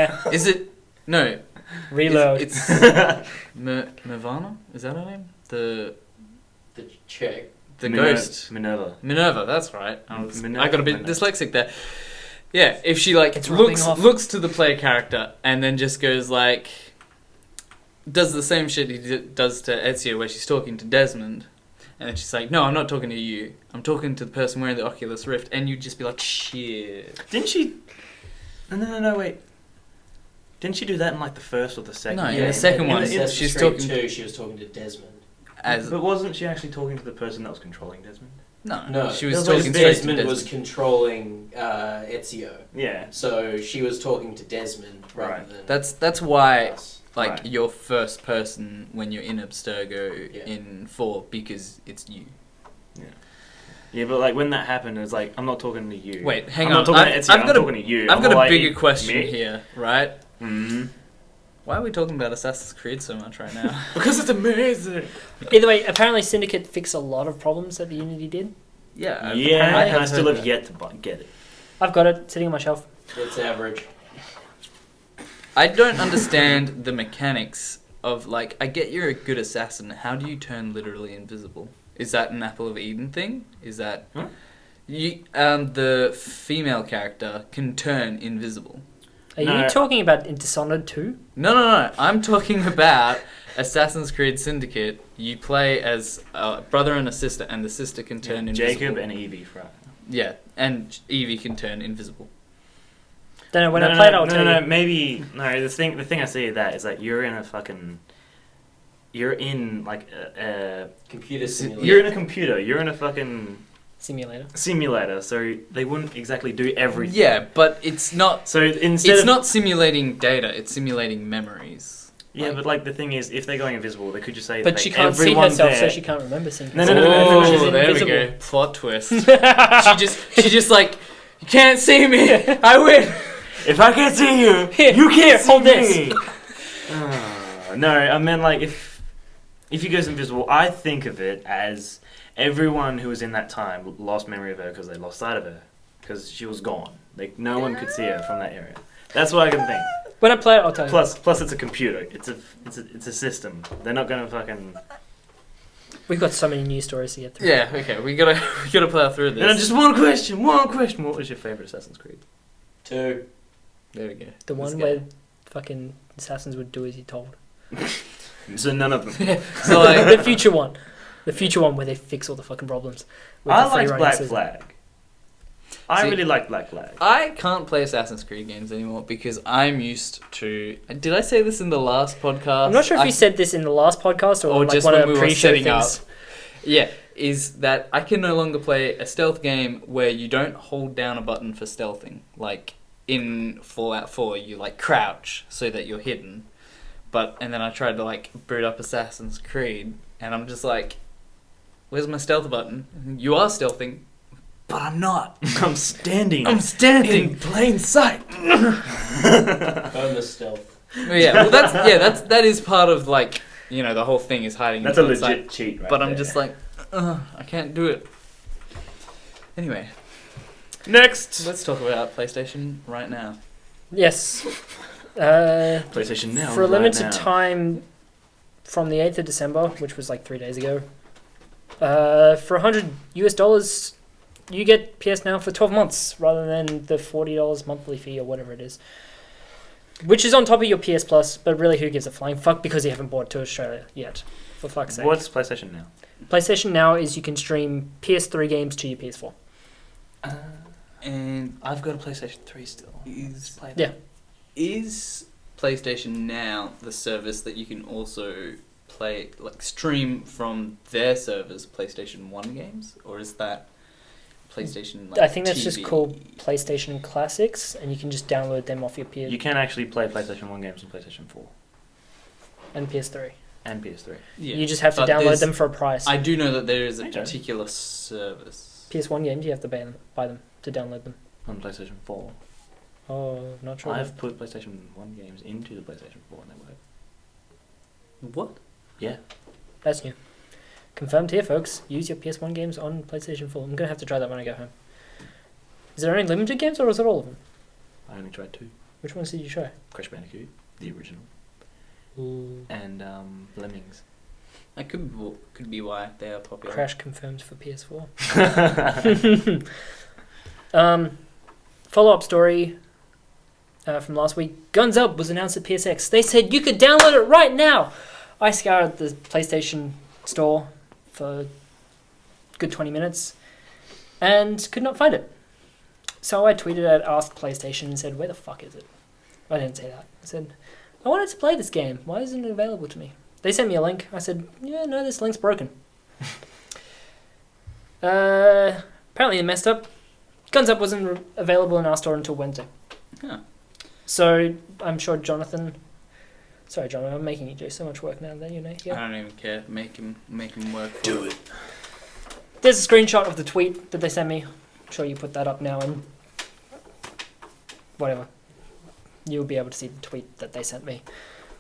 forget. Is it no? Reload. It's Nirvana. Is that her name? The Check. ghost. Minerva. That's right. I Minerva. got a bit dyslexic there. Yeah, if she like It's rubbing off. looks to the player character and then just goes like, does the same shit he does to Ezio where she's talking to Desmond, and then she's like, no, I'm not talking to you. I'm talking to the person wearing the Oculus Rift, and you'd just be like, shit. Didn't she? No, wait. Didn't she do that in like the first or the second? No, in Yeah, the second in one, Assassin's she's Creed talking 2, she was talking to Desmond. But wasn't she actually talking to the person that was controlling Desmond? No, she was It was like talking straight to Desmond Desmond. was controlling Ezio, Yeah. so she was talking to Desmond rather Right. than That's why. us. Like, Right. your first person when you're in Abstergo Yeah. in 4, because it's you. Yeah, but like when that happened, it was like, I'm not talking to you. Wait, hang I'm on. not talking to I've Ezio, I'm got a- talking to you. I've I'm got a like, bigger question me? here, right? Mm-hmm. Why are we talking about Assassin's Creed so much right now? Because it's amazing. Either way, apparently Syndicate fixed a lot of problems that the Unity did. Yeah, Yeah, I and I have still heard have that. yet to get it. I've got it sitting on my shelf. It's average. I don't understand the mechanics of, like, I get you're a good assassin. How do you turn literally invisible? Is that an Apple of Eden thing? Is that... Huh? The female character can turn invisible. Are No. you talking about in Dishonored 2? No. I'm talking about Assassin's Creed Syndicate. You play as a brother and a sister, and the sister can turn invisible. Jacob and Evie, right? Yeah, and Evie can turn invisible. Don't know, when I played it, I'll tell you. Maybe no. The thing I see of that is that you're in a fucking, you're in like Computer simulation. you're in a computer. You're in a fucking Simulator. simulator. So they wouldn't exactly do everything. Yeah, but it's not. So instead It's of not simulating data. It's simulating memories. yeah, like- but like the thing is, if they're going invisible, they could just say. But that she can't see everyone herself, there, so she can't remember seeing No, herself. no, She's there invisible. we go. Plot twist. she just like, you can't see me. I win. If I can't see you, Here, you can't here, see hold me. No, I meant like if If he goes invisible, I think of it as everyone who was in that time lost memory of her because they lost sight of her. Because she was gone. Like, no one could see her from that area. That's what I can think. When I play it, I'll tell you. Plus, it's a computer. It's a system. They're not gonna fucking. We've got so many news stories to get through. Yeah, okay, we gotta plow through this. And just one question. What was your favorite Assassin's Creed? 2. There we go. The one This where fucking assassins would do as you're told. So none of them. So like, The future one. The future one where they fix all the fucking problems. with I the free liked running Black system. Flag. I See- really liked Black Flag. I can't play Assassin's Creed games anymore because I'm used to. Did I say this in the last podcast? I'm not sure if you said this in the last podcast or, like just one when of the we were pre-show setting things. Yeah, is that I can no longer play a stealth game where you don't hold down a button for stealthing. Like in Fallout 4, you like crouch so that you're hidden. And then I tried to like boot up Assassin's Creed, and I'm just like, where's my stealth button? You are stealthing, but I'm not. I'm standing. in plain sight. Burn the stealth. Yeah, well that is part of like, you know, the whole thing is hiding. That's in a plain legit sight. cheat, right? But I'm there. just like, I can't do it. Anyway, next. let's talk about PlayStation right now. Yes. PlayStation Now. For a right limited now. time from the 8th of December, which was like 3 days ago, for $100 you get PS Now for 12 months rather than the $40 monthly fee or whatever it is. Which is on top of your PS Plus, but really who gives a flying fuck because you haven't bought to Australia yet. For fuck's sake. What's PlayStation Now? PlayStation Now is you can stream PS3 games to your PS4. And I've got a PlayStation 3 still. is Yeah. is PlayStation Now the service that you can also play, like stream from their servers, PlayStation 1 games, or is that PlayStation? Like, I think that's just TV? called PlayStation Classics, and you can just download them off your PS You can actually play PlayStation 1 games on PlayStation 4 and PS3. and PS3. Yeah. You just have to But download there's- them for a price. I do know that there is a Okay. particular service. PS1 games, you have to buy them to download them. On PlayStation 4. Oh, not sure. I've put PlayStation 1 games into the PlayStation 4 and they work. What? Yeah. That's new. Confirmed here, folks. Use your PS1 games on PlayStation 4. I'm going to have to try that when I go home. Is there any limited games or is it all of them? I only tried 2. Which ones did you try? Crash Bandicoot, the original, Ooh. and Lemmings. That could be why they are popular. Crash confirmed for PS4. Follow-up story from last week. Guns Up was announced at PSX. They said you could download it right now. I scoured the PlayStation store for a good 20 minutes and could not find it. So I tweeted at Ask PlayStation and said, where the fuck is it? I didn't say that. I said, I wanted to play this game. Why isn't it available to me? They sent me a link. I said, yeah, no, this link's broken. Apparently it messed up. Guns Up wasn't available in our store until Wednesday. Huh. So I'm sure Jonathan... Sorry, John, I'm making you do so much work now that you're not I here. don't even care. Make him work. For Do it. There's a screenshot of the tweet that they sent me. I'm sure you put that up now and... Whatever. You'll be able to see the tweet that they sent me.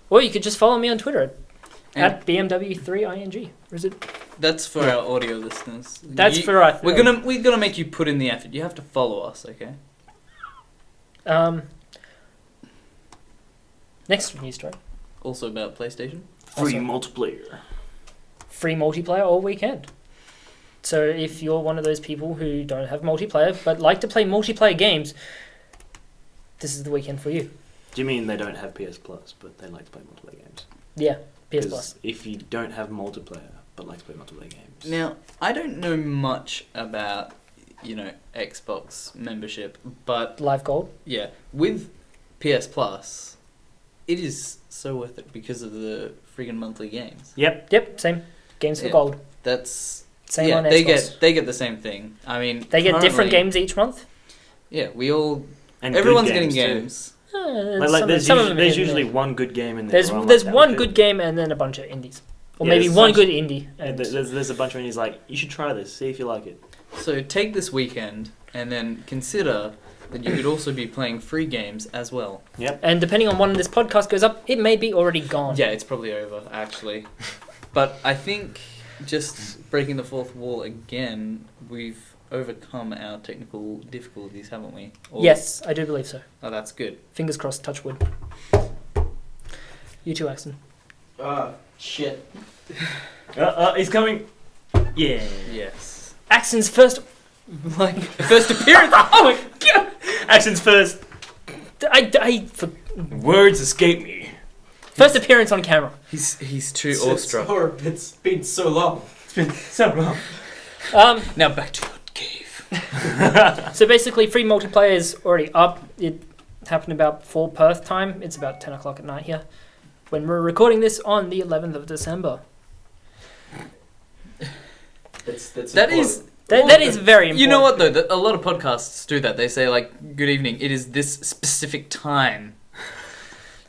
Or you could just follow me on Twitter at BMW3ING. Or is it... That's for our audio listeners. That's You- for... We're gonna make you put in the effort. You have to follow us, okay? Next news story. Also about PlayStation. Free Also- multiplayer. Free multiplayer all weekend. So if you're one of those people who don't have multiplayer but like to play multiplayer games, this is the weekend for you. Do you mean they don't have PS Plus, but they like to play multiplayer games? Yeah, PS 'Cause Plus. if you don't have multiplayer, but like to play multiplayer games... Now, I don't know much about, Xbox membership, but Live Gold. yeah, with PS Plus, it is so worth it because of the friggin' monthly games. Yep, same. Games for Yeah. Gold. That's Same on they Xbox. they get the same thing. I mean, They get different currently- games each month. Yeah, we all And good everyone's getting too. games. Like there's usually one good game in there. There's where I'm there's like, one okay. good game and then a bunch of indies, or Yeah, maybe there's one some- good indie. Yeah, And there's a bunch of indies like, you should try this, see if you like it. So take this weekend and then consider that you could also be playing free games as well. and depending on when this podcast goes up, it may be already gone. Yeah, it's probably over actually. But I think just breaking the fourth wall again, we've overcome our technical difficulties, haven't we? Yes, I do believe so. Oh, that's good. Fingers crossed, touch wood. You too, Axon. Shit. He's coming. Yeah. Yes. Axon's first... First appearance. Oh my god. Action's first. Words escape me. First appearance on camera. He's too awestruck. It's been so long. It's been so long. Now back to your cave. So basically, free multiplayer is already up. It happened about 4 Perth time. It's about 10 o'clock at night here. When we're recording this on the 11th of December. That is very important. You know what though? A lot of podcasts do that. They say like, "Good evening. It is this specific time."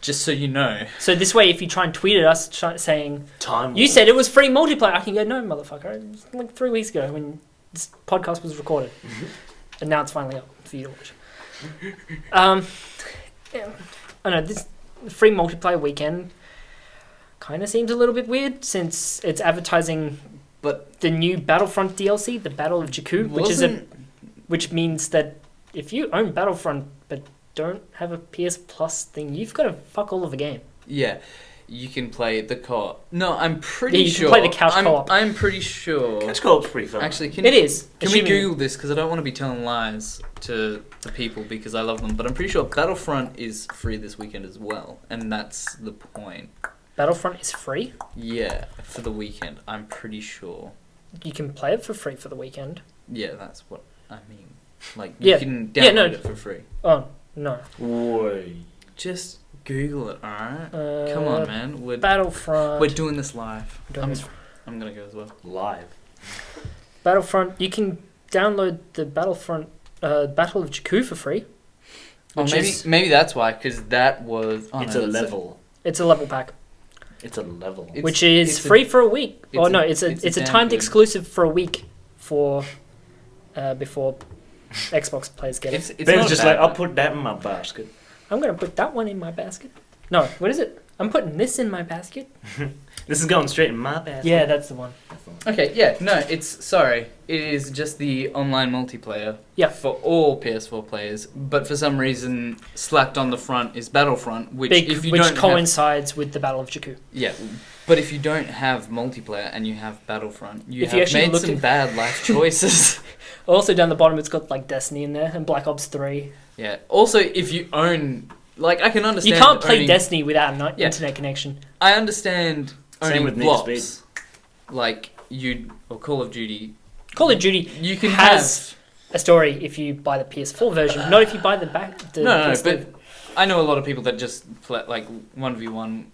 Just so you know. So this way, if you try and tweet at us saying, Time. "You said it was free multiplayer," I can go, "No, motherfucker. It was like 3 weeks ago when this podcast was recorded, and now it's finally up for you to watch." Yeah. I know this free multiplayer weekend kind of seems a little bit weird since it's advertising. But the new Battlefront DLC, the Battle of Jakku, which means that if you own Battlefront but don't have a PS Plus thing, you've got to fuck all of the game. Yeah, you can play the co-op. No, I'm pretty sure. You can play the couch co-op. I'm pretty sure. Couch co-op's pretty fun. Actually, It is. Can we Google this? Because I don't want to be telling lies to the people because I love them. But I'm pretty sure Battlefront is free this weekend as well. And that's the point. Battlefront is free? Yeah, for the weekend. I'm pretty sure. You can play it for free for the weekend. Yeah, that's what I mean. Like, you can download it for free. Oh, no. Boy. Just Google it, alright? Come on, man. Battlefront. We're doing this live. I'm going to go as well. Live. Battlefront. You can download the Battlefront Battle of Jakku for free. Oh, maybe that's why, because that was... Oh, it's a level. It's a level pack. It's a level. Which is free for a week. It's a timed exclusive for a week for before Xbox players get it. Ben's just like, I'll put that in my basket. I'm going to put that one in my basket. No, what is it? I'm putting this in my basket. This is going straight in my basket. Yeah, that's the one. Okay, yeah, no, it is just the online multiplayer for all PS4 players, but for some reason slapped on the front is Battlefront, which coincides with the Battle of Jakku. Yeah, but if you don't have multiplayer and you have Battlefront, you have made some bad life choices. Also down the bottom it's got like Destiny in there and Black Ops 3. Yeah, also if you own, like I can understand... You can't play Destiny without an internet connection. I understand owning with blocks, like or Call of Duty. Call of Duty you can has a story if you buy the PS4 version, not if you buy the No, but I know a lot of people that just play like 1v1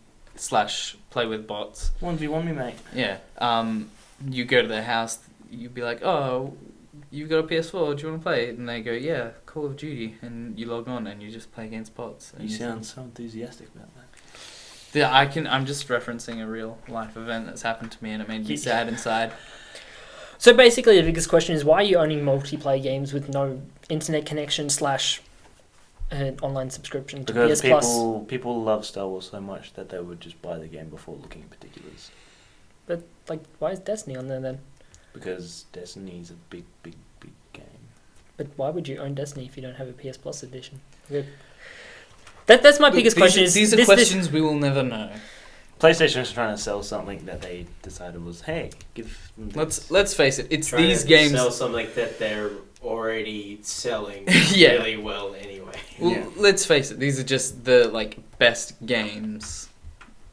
/ play with bots. 1v1 me, mate. Yeah. You go to their house, you'd be like, oh, you've got a PS4, do you want to play it? And they go, yeah, Call of Duty. And you log on and you just play against bots. You sound so enthusiastic about that. Yeah, I'm just referencing a real life event that's happened to me and it made me sad inside. So basically the biggest question is, why are you owning multiplayer games with no internet connection / online subscription to because PS Plus? People love Star Wars so much that they would just buy the game before looking at particulars. But like, why is Destiny on there then? Because Destiny's a big game. But why would you own Destiny if you don't have a PS Plus edition? That's my biggest question. These are questions we will never know. PlayStation is trying to sell something that they decided was, hey, give them this. Let's face it, it's trying these to games sell something that they're already selling Yeah. really well anyway. Well, let's face it, these are just the best games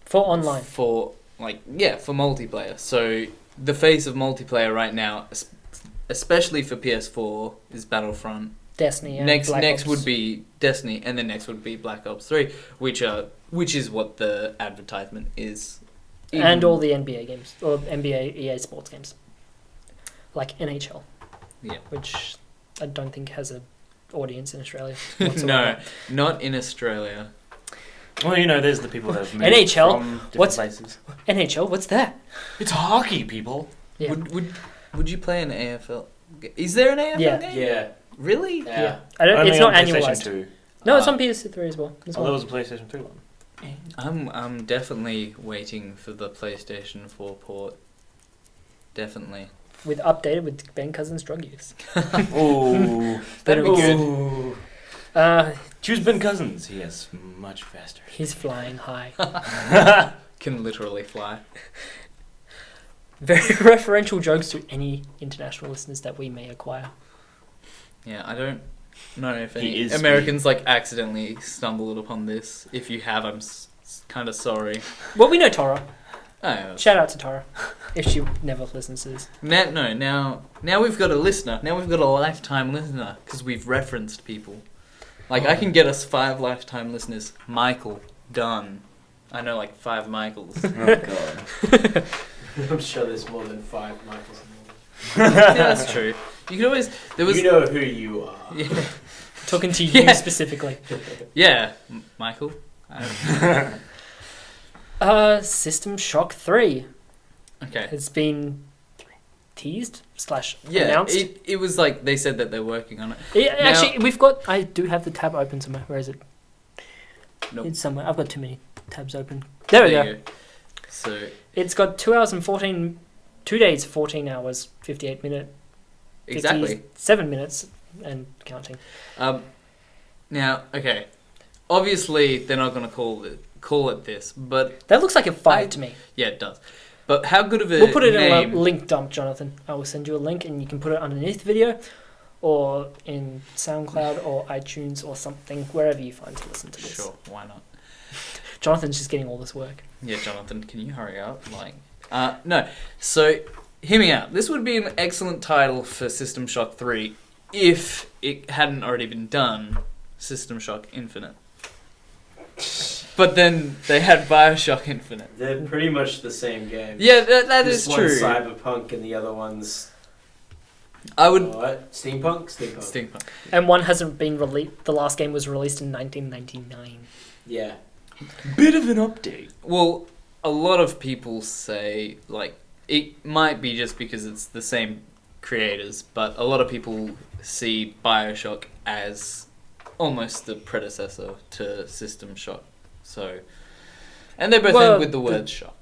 for online. For multiplayer. So the face of multiplayer right now, especially for PS4, is Battlefront. Destiny. And next Ops. would be Destiny, and then next would be Black Ops 3, which is what the advertisement is. And all the NBA games, or NBA EA Sports games, like NHL. Yeah. Which I don't think has an audience in Australia. No, not in Australia. Well, there's the people that have moved NHL? from different places. NHL? What's that? It's hockey, people. Yeah. Would you play an AFL? Is there an AFL game? Yeah. Really? Yeah. It's not on PlayStation annualized. 2. No, it's on PS3 as well. There was a PlayStation 3 one. I'm definitely waiting for the PlayStation 4 port. Definitely. With updated with Ben Cousins' drug use. Oh, That'd be good. good. Choose Ben Cousins. He is much faster. He's flying high. Can literally fly. Very referential jokes to any international listeners that we may acquire. Yeah, I don't know if He any is Americans like accidentally stumbled upon this. If you have, I'm kind of sorry. Well, we know Tora. Oh, Shout out to Tora, if she never listens to this. now we've got a listener. Now we've got a lifetime listener because we've referenced people. Like I can get us 5 lifetime listeners. Michael, done. I know like 5 Michaels. Oh god. I'm sure there's more than 5 Michaels in Yeah, that's true. You could always there was You know who you are. yeah, Talking to you Yeah. specifically. yeah Michael. System Shock 3 Okay. has been teased / Yeah, announced. it was like they said that they're working on it. Yeah, Now- actually, I do have the tab open somewhere. Where is it? Nope. It's somewhere. I've got too many tabs open. There we go. you go. So It's got 2 hours and 14, 2 days, 14 hours, 58 minutes, exactly. 7 minutes, and counting. Now, okay. Obviously, they're not going to call it this, but That looks like a 5 to me. yeah, it does. But how good of a We'll put it name? in a link dump, Jonathan. I will send you a link, and you can put it underneath the video, or in SoundCloud or iTunes or something, wherever you find to listen to this. Sure, why not? Jonathan's just getting all this work. Yeah, Jonathan, can you hurry up? No. So, hear me out. This would be an excellent title for System Shock 3 if it hadn't already been done. System Shock Infinite. But then they had Bioshock Infinite. They're pretty much the same game. Yeah, that is This true. one's cyberpunk and the other one's I would what? Steampunk? Steampunk. And one hasn't been released. The last game was released in 1999. Yeah. Bit of an update. Well, a lot of people say like it might be just because it's the same creators, but a lot of people see Bioshock as almost the predecessor to System Shock. So, and they both Well, end with the word shock.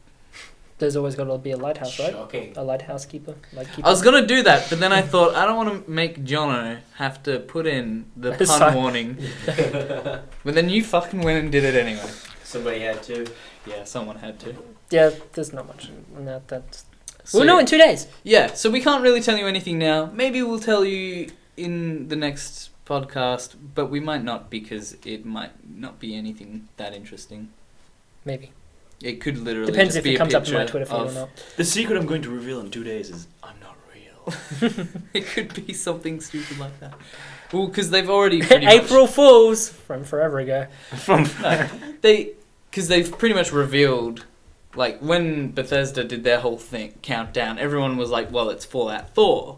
There's always got to be a lighthouse, right? Shocking. A lighthouse keeper. I was gonna do that, but then I thought I don't want to make Jono have to put in the pun Sorry. warning. But then you fucking went and did it anyway. Somebody had to. Yeah, someone had to. Yeah, there's not much in that. That's... So, We'll know in 2 days. Yeah, so we can't really tell you anything now. Maybe we'll tell you in the next podcast, but we might not because it might not be anything that interesting. Maybe. It could literally Depends just if be it a comes up in my picture Twitter feed or of- not. The secret I'm going to reveal in 2 days is I'm not real. It could be something stupid like that. Well, because they've already pretty much- April Fools from forever ago. because they've pretty much revealed, like when Bethesda did their whole thing countdown, everyone was like, "Well, it's Fallout 4."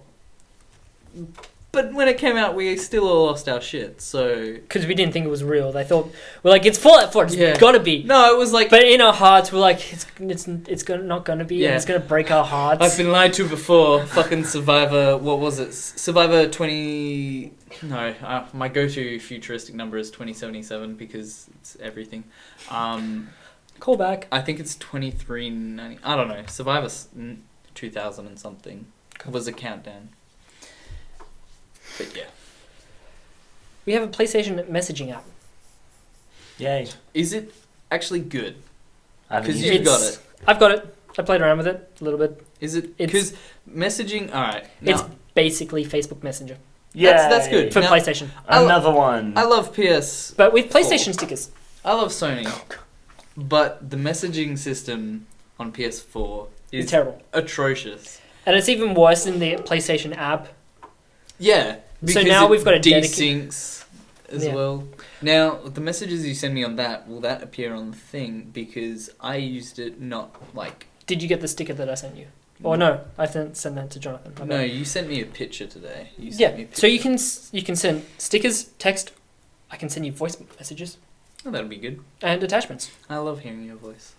But when it came out, we still all lost our shit. So Because we didn't think it was real. They thought, we're like, it's Fallout 4, it's Yeah. gotta be. no, it was like But in our hearts, we're like, not gonna be, Yeah. and it's gonna break our hearts. I've been lied to before. Fucking Survivor. What was it? Survivor 20. No, my go-to futuristic number is 2077 because it's everything. Call back. I think it's 2390. I don't know. Survivor 2000 and something was a countdown. But yeah, We have a PlayStation messaging app. Yay. is it actually good? I haven't 'Cause used you've it. got it. I've got it. I played around with it a little bit. Is it? It's- Because messaging. All right. It's Now, basically Facebook Messenger that's good. for Now- PlayStation. Another one. I love PS. But with PlayStation stickers. I love Sony, but the messaging system on PS4 It's is terrible. atrocious. And it's even worse in the PlayStation app. Yeah. So because now it we've got a desyncs as Yeah. well. Now the messages you send me on that will that appear on the thing because I used it not like. Did you get the sticker that I sent you? Or no, I didn't send that to Jonathan. My No, bad. you sent me a picture today. You sent Yeah, me a so you picture. can send stickers, text. I can send you voice messages Oh, that'll be good. and attachments. I love hearing your voice.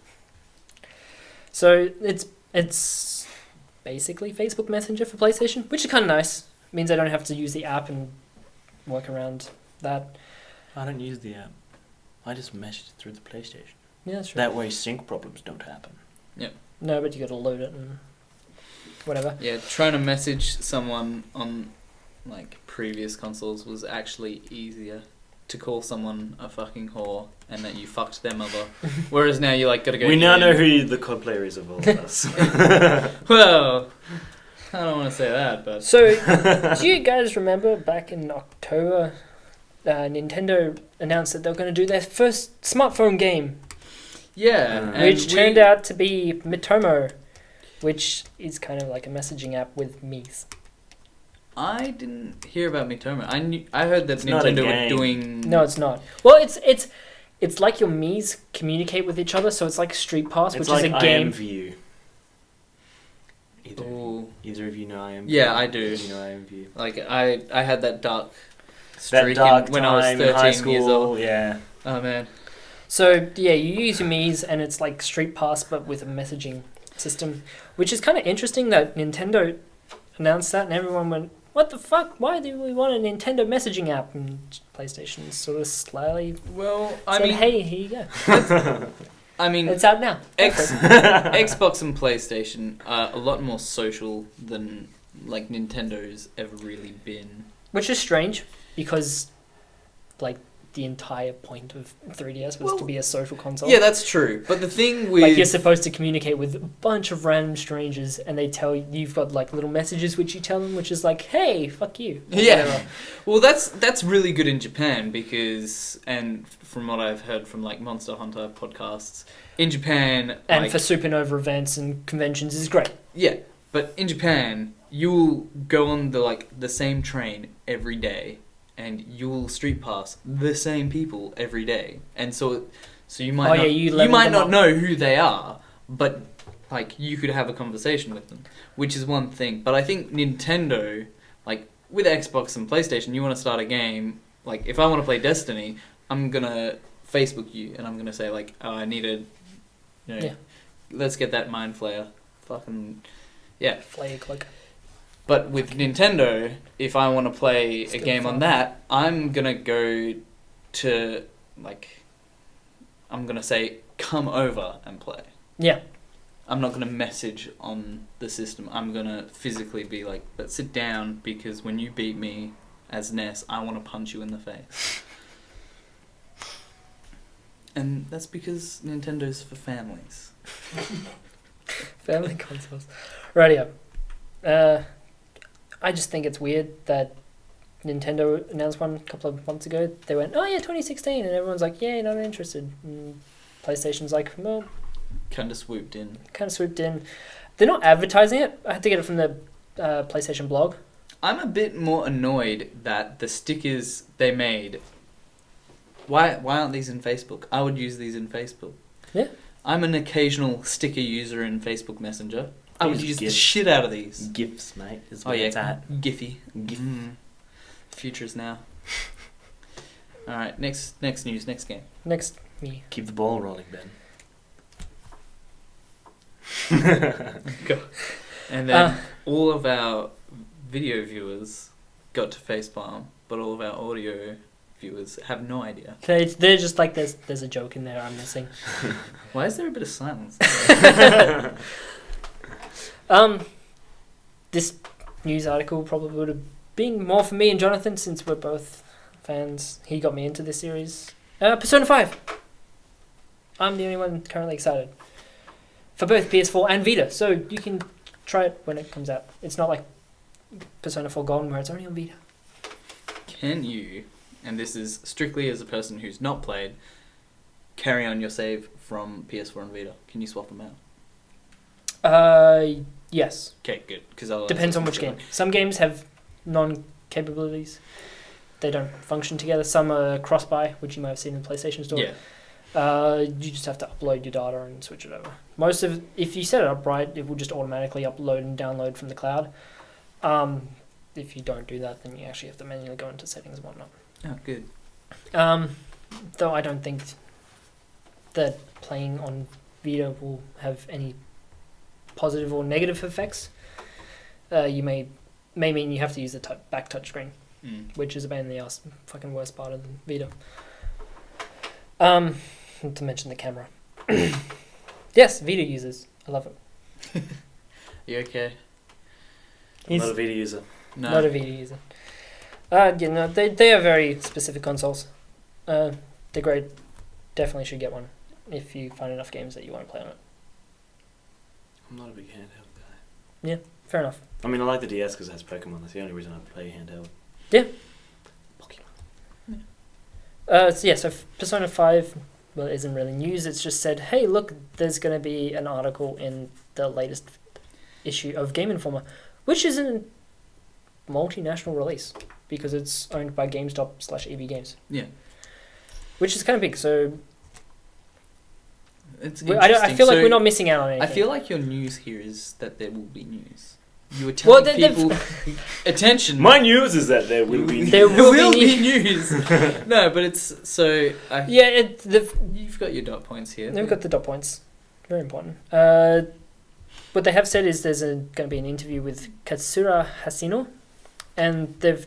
So it's basically Facebook Messenger for PlayStation, which is kind of nice. Means I don't have to use the app and work around that. I don't use the app. I just message through the PlayStation. Yeah, that's true. That way sync problems don't happen. No, but you got to load it and whatever. Yeah, trying to message someone on like previous consoles was actually easier to call someone a fucking whore and that you fucked their mother. Whereas now you like gotta go. We now know who the COD player is of all of us. Well, I don't want to say that, but So, do you guys remember back in October, Nintendo announced that they were going to do their first smartphone game, yeah, and which turned out to be Mitomo, which is kind of like a messaging app with Mii's. I didn't hear about Mitomo. I heard that It's not a Nintendo were game. doing. No, it's not. Well, it's like your Mii's communicate with each other, so it's like Street Pass, It's which like is a game. IMView. Either of you know IMView? Yeah, I do. You know IMView. Like I had that dark That streak dark when I was time in high 13 years school, old. yeah. Oh man. So yeah, you use your Mii's, and it's like Street Pass, but with a messaging system, which is kind of interesting that Nintendo announced that, and everyone went, "What the fuck? Why do we want a Nintendo messaging app?" And PlayStation sort of slyly Well, I said, mean, "Hey, here you go. I mean, It's out now." Xbox and PlayStation are a lot more social than like Nintendo's ever really been. Which is strange because, like, the entire point of 3DS was to be a social console. Yeah, that's true. But the thing with Like, you're supposed to communicate with a bunch of random strangers, and they tell you, you've got like little messages which you tell them, which is like, "Hey, fuck you." Or Yeah. whatever. well, that's really good in Japan because, and from what I've heard from like Monster Hunter podcasts, in Japan, And like, for supernova events and conventions is great. yeah, but in Japan, you'll go on the same train every day, and you'll street pass the same people every day, and so you might you you level might them not up. know who they are, but like you could have a conversation with them, which is one thing. But I think Nintendo, like with Xbox and PlayStation, you want to start a game. Like if I want to play Destiny, I'm gonna Facebook you, and I'm gonna say like, "Oh, I need a, Yeah. let's get that Mind Flayer, fucking, yeah." Flay click. But with Nintendo, if I want to play a Still game fun. on that, I'm gonna go to like, I'm gonna say come over and play. Yeah. I'm not gonna message on the system. I'm gonna physically be like, "Let's sit down because when you beat me as Ness, I want to punch you in the face." And that's because Nintendo's for families. Family consoles. Radio. I just think it's weird that Nintendo announced one a couple of months ago. They went, "Oh yeah, 2016," and everyone's like, "Yeah, not interested." And PlayStation's like, "Well, Kind of swooped in. kind of swooped in." They're not advertising it. I had to get it from the PlayStation blog. I'm a bit more annoyed that the stickers they made. Why aren't these in Facebook? I would use these in Facebook. Yeah. I'm an occasional sticker user in Facebook Messenger. I would Use use the GIFs. shit out of these. GIFs, mate, is Oh where yeah, it's at. Giphy. GIF. Futures now. All right, next news, next game. Next, me. Keep the ball rolling, Ben. And then all of our video viewers got to facepalm, but all of our audio viewers have no idea. They're just like, there's a joke in there I'm missing. Why is there a bit of silence? This news article probably would have been more for me and Jonathan since we're both fans. He got me into this series. Persona 5. I'm the only one currently excited. For both PS4 and Vita, so you can try it when it comes out. It's not like Persona 4 Golden where it's only on Vita. Can you, and this is strictly as a person who's not played, carry on your save from PS4 and Vita? Can you swap them out? Yes. Okay, good. Because Depends on which game. Some games have non-capabilities. They don't function together. Some are cross-buy, which you might have seen in the PlayStation Store. Yeah. You just have to upload your data and switch it over. If you set it up right, it will just automatically upload and download from the cloud. If you don't do that, then you actually have to manually go into settings and whatnot. Oh, good. Though I don't think that playing on Vita will have any positive or negative effects. You may mean you have to use the back touchscreen, which is a pain in the ass, fucking worst part of the Vita. Not to mention the camera. Yes, Vita users. I love it. You okay? I'm not a Vita user. No. Not a Vita user. Yeah, no, they are very specific consoles. They're great. Definitely should get one if you find enough games that you want to play on it. I'm not a big handheld guy. Fair enough. I mean, I like the DS because it has Pokemon. That's the only reason I play handheld. Yeah. Pokemon. So Persona 5, well, it isn't really news. It's just said, hey, look, there's going to be an article in the latest issue of Game Informer, which is a multinational release because it's owned by GameStop/EB Games. Yeah. Which is kind of big, so It's I feel like So, we're not missing out on anything. I feel like your news here is that there will be news. You were telling people, attention. My news is that there will be. There There will be be news. No, but it's so. Yeah, You've got your dot points here. they've got the dot points. Very important. What they have said is there's going to be an interview with Katsura Hasino, and they've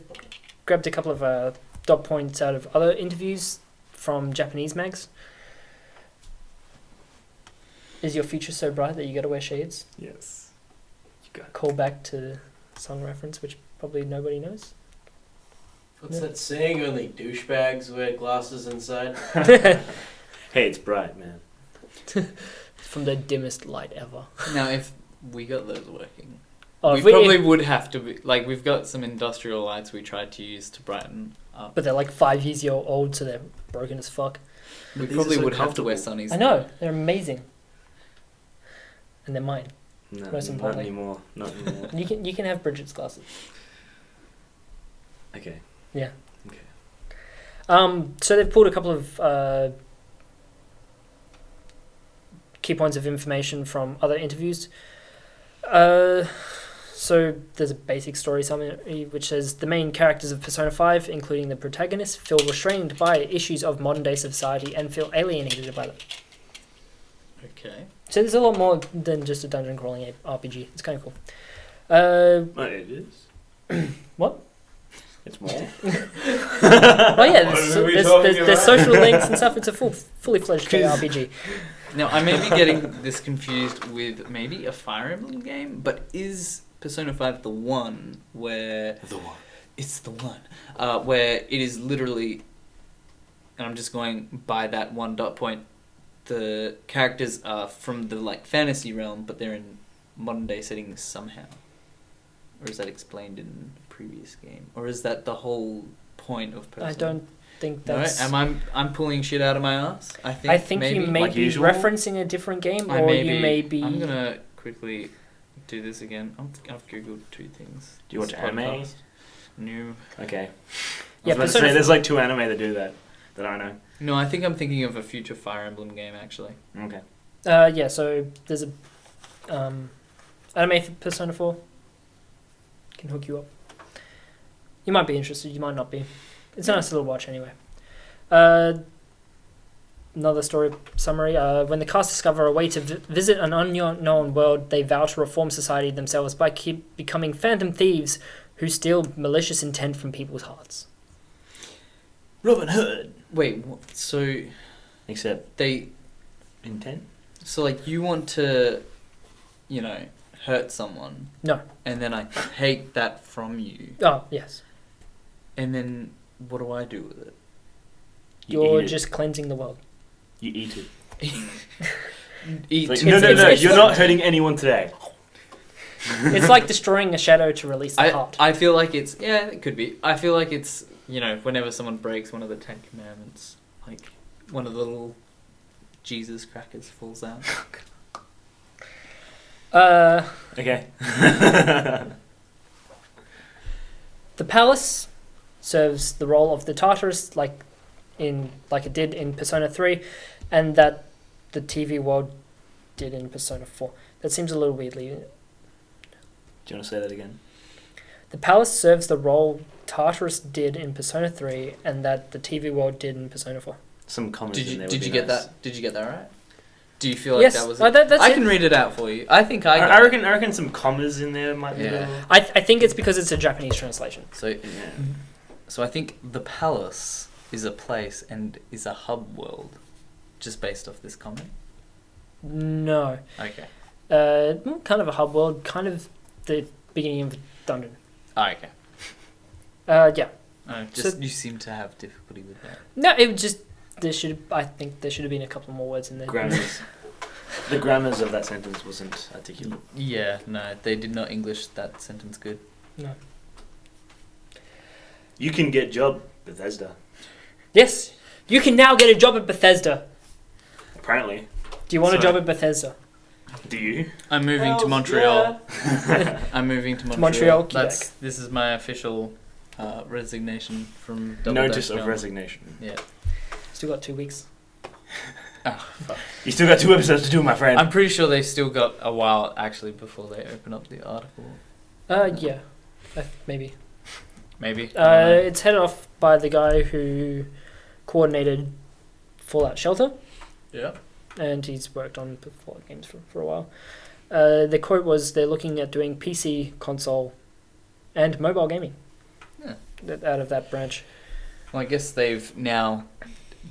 grabbed a couple of dot points out of other interviews from Japanese mags. Is your future so bright that you got to wear shades? Yes. You got. Call back to song reference, which probably nobody knows. What's that saying? Only douchebags wear glasses inside. Hey, it's bright, man. From the dimmest light ever. Now, if we got those working, Oh, we if we- probably if- would have to be like we've got some industrial lights we tried to use to brighten up. but they're like 5 years old, so they're broken as fuck. We These probably are so would have to wear comfortable. sunnies. I know, they're amazing. And they're mine. No, Most not importantly. anymore. Not anymore. You can have Bridget's glasses. Okay. Yeah. Okay. So they've pulled a couple of key points of information from other interviews. So there's a basic story summary which says the main characters of Persona 5, including the protagonist, feel restrained by issues of modern day society and feel alienated by them. Okay. So there's a lot more than just a dungeon crawling RPG. It's kind of cool. Well, it is. What? It's more. Oh yeah, What are we talking there's about? social links and stuff. It's a fully fledged RPG. Now I may be getting this confused with maybe a Fire Emblem game, but is Persona 5 the one where The one. it's the one where it is literally, and I'm just going by that one dot point. The characters are from the like fantasy realm, but they're in modern day settings somehow. Or is that explained in a previous game? Or is that the whole point of Persona? I don't think No, that's. I'm pulling shit out of my ass. I think maybe. you may Like be usual? referencing a different game, I or may you be- may be. I'm gonna quickly do this again. I've googled two things. Do you watch This anime? podcast. No. Okay. Yeah, I was about to Persona say, there's like 2 anime that do that I know. No, I think I'm thinking of a future Fire Emblem game actually. Okay. Yeah, so there's a anime for Persona 4. Can hook you up. You might be interested, you might not be. It's a nice little watch anyway. Another story summary. When the cast discover a way to visit an unknown world, they vow to reform society themselves by becoming phantom thieves who steal malicious intent from people's hearts. Robin Hood. Wait, so Except they intent. so like you want to, hurt someone. No. And then I take that from you. Oh, yes. And then what do I do with it? You You're eat it. just cleansing the world. You eat it. Eat. Like, two no, things. you're not hurting anyone today. It's like destroying a shadow to release the heart. I feel like it's it could be. I feel like it's whenever someone breaks one of the 10 commandments, like one of the little Jesus crackers falls out. Okay. The palace serves the role of the Tartarus, like it did in Persona 3, and that the TV world did in Persona 4. That seems a little weirdly. Do you want to say that again? The palace serves the role Tartarus did in Persona 3, and that the TV world did in Persona 4. Some comments in there. Did would you be get nice. that? Did you get that right? Do you feel like Yes, that was? that's I it. can read it out for you. I think I. got I it. reckon some commas in there might be. Yeah. A little... I think it's because it's a Japanese translation. So, Yeah. so I think the palace is a place and is a hub world, just based off this comment. No. Okay. Kind of a hub world, kind of the beginning of the dungeon. Oh, okay. Yeah. Just So- you seem to have difficulty with that. No, it was just I think there should have been a couple more words in there. Grammars. The grammars of that sentence wasn't articulate. Yeah, no, they did not English that sentence good. No. You can get job, Bethesda. Yes, you can now get a job at Bethesda. Apparently. Do you want a So- job at Bethesda? Do you? I'm moving to Montreal. I'm moving to Montreal. Montreal, Quebec. This is my official resignation from Double Notice Dash of Film. resignation. Yeah. Still got 2 weeks. Oh, fuck. You still got 2 episodes to do, my friend. I'm pretty sure they still got a while actually before they open up the article. Yeah, maybe. Maybe. I don't know. It's headed off by the guy who coordinated Fallout Shelter, Yeah. and he's worked on the Fallout games for a while. The quote was they're looking at doing PC, console, and mobile gaming. Yeah. Out of that branch. Well, I guess they've now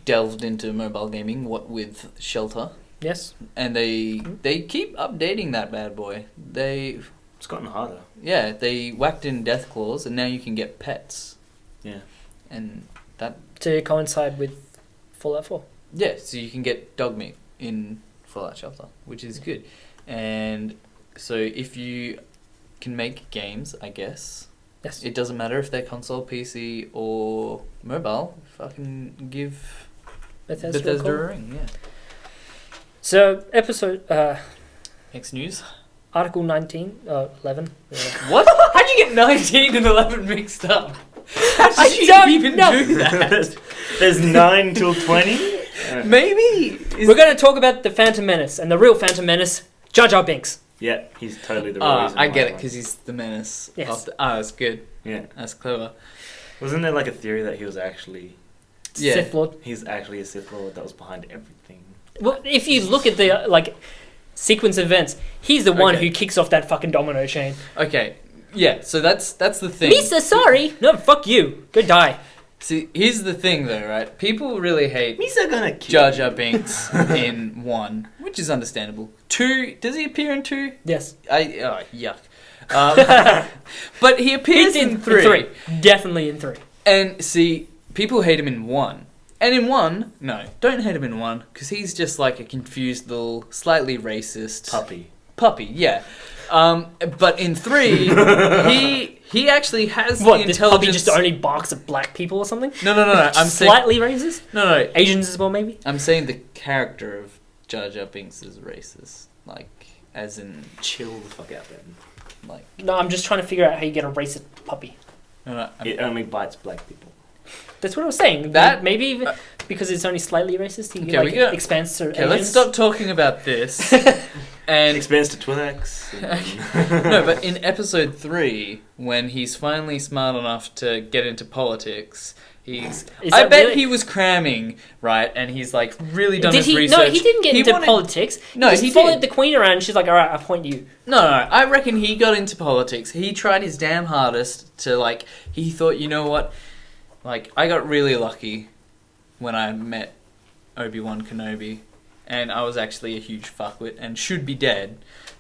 delved into mobile gaming. What with Shelter, Yes. and they keep updating that bad boy. It's gotten harder. They whacked in death claws, and now you can get pets. Yeah. And that To coincide with Fallout 4. so you can get dog meat in Fallout Shelter, which is good. And so if you can make games, I guess Yes. it doesn't matter if they're console, PC, or mobile. Fucking give Bethesda a call. a ring. Yeah. So, Next news. Article 19, 11. What? How'd you get 19 and 11 mixed up? How I did you don't even know. do that? There's 9 till 20. Maybe. We're going to talk about the Phantom Menace, and the real Phantom Menace, Jar Jar Binks. Yeah, he's totally the real reason. I why get it won. because he's the menace. Yes. That's good. Yeah. That's clever. Wasn't there like a theory that he's actually Sith Lord. a Sith Lord that was behind everything? Well, if you look at the sequence of events, he's the one Okay. who kicks off that fucking domino chain. Okay. Yeah. So that's the thing. Misa, sorry. No, fuck you. Go die. See, here's the thing though, right? People really hate Misa gonna kill Jar Jar Binks in 1, which is understandable. 2, does he appear in 2? Yes. Yuck. But he appears in 3. Definitely in 3. And see, people hate him in 1. And in 1, no, don't hate him in 1, because he's just like a confused little, slightly racist puppy. Yeah. But in 3, he actually has What, the this puppy intelligence. just only barks at black people or something? No. I'm saying Slightly racist? no. Asians as well, maybe? I'm saying the character of Jar Jar Binks is racist, like as in Chill the fuck out, man. like. No, I'm just trying to figure out how you get a racist puppy. No, It only bites black people. That's what I was saying. That- Maybe even because it's only slightly racist, he Okay, we got- expands to okay, Asians. let's stop talking about this. It And expands to Twi'leks. no, but in episode 3, when he's finally smart enough to get into politics, Is I that bet really- he was cramming, right? And he's like really done Did his he? research. No, he didn't get into wanted- politics. No, he he followed did. the queen around. And she's like, "All right, I appoint you." No, I reckon he got into politics. He tried his damn hardest to he thought, you know what? I got really lucky when I met Obi-Wan Kenobi, and I was actually a huge fuckwit and should be dead.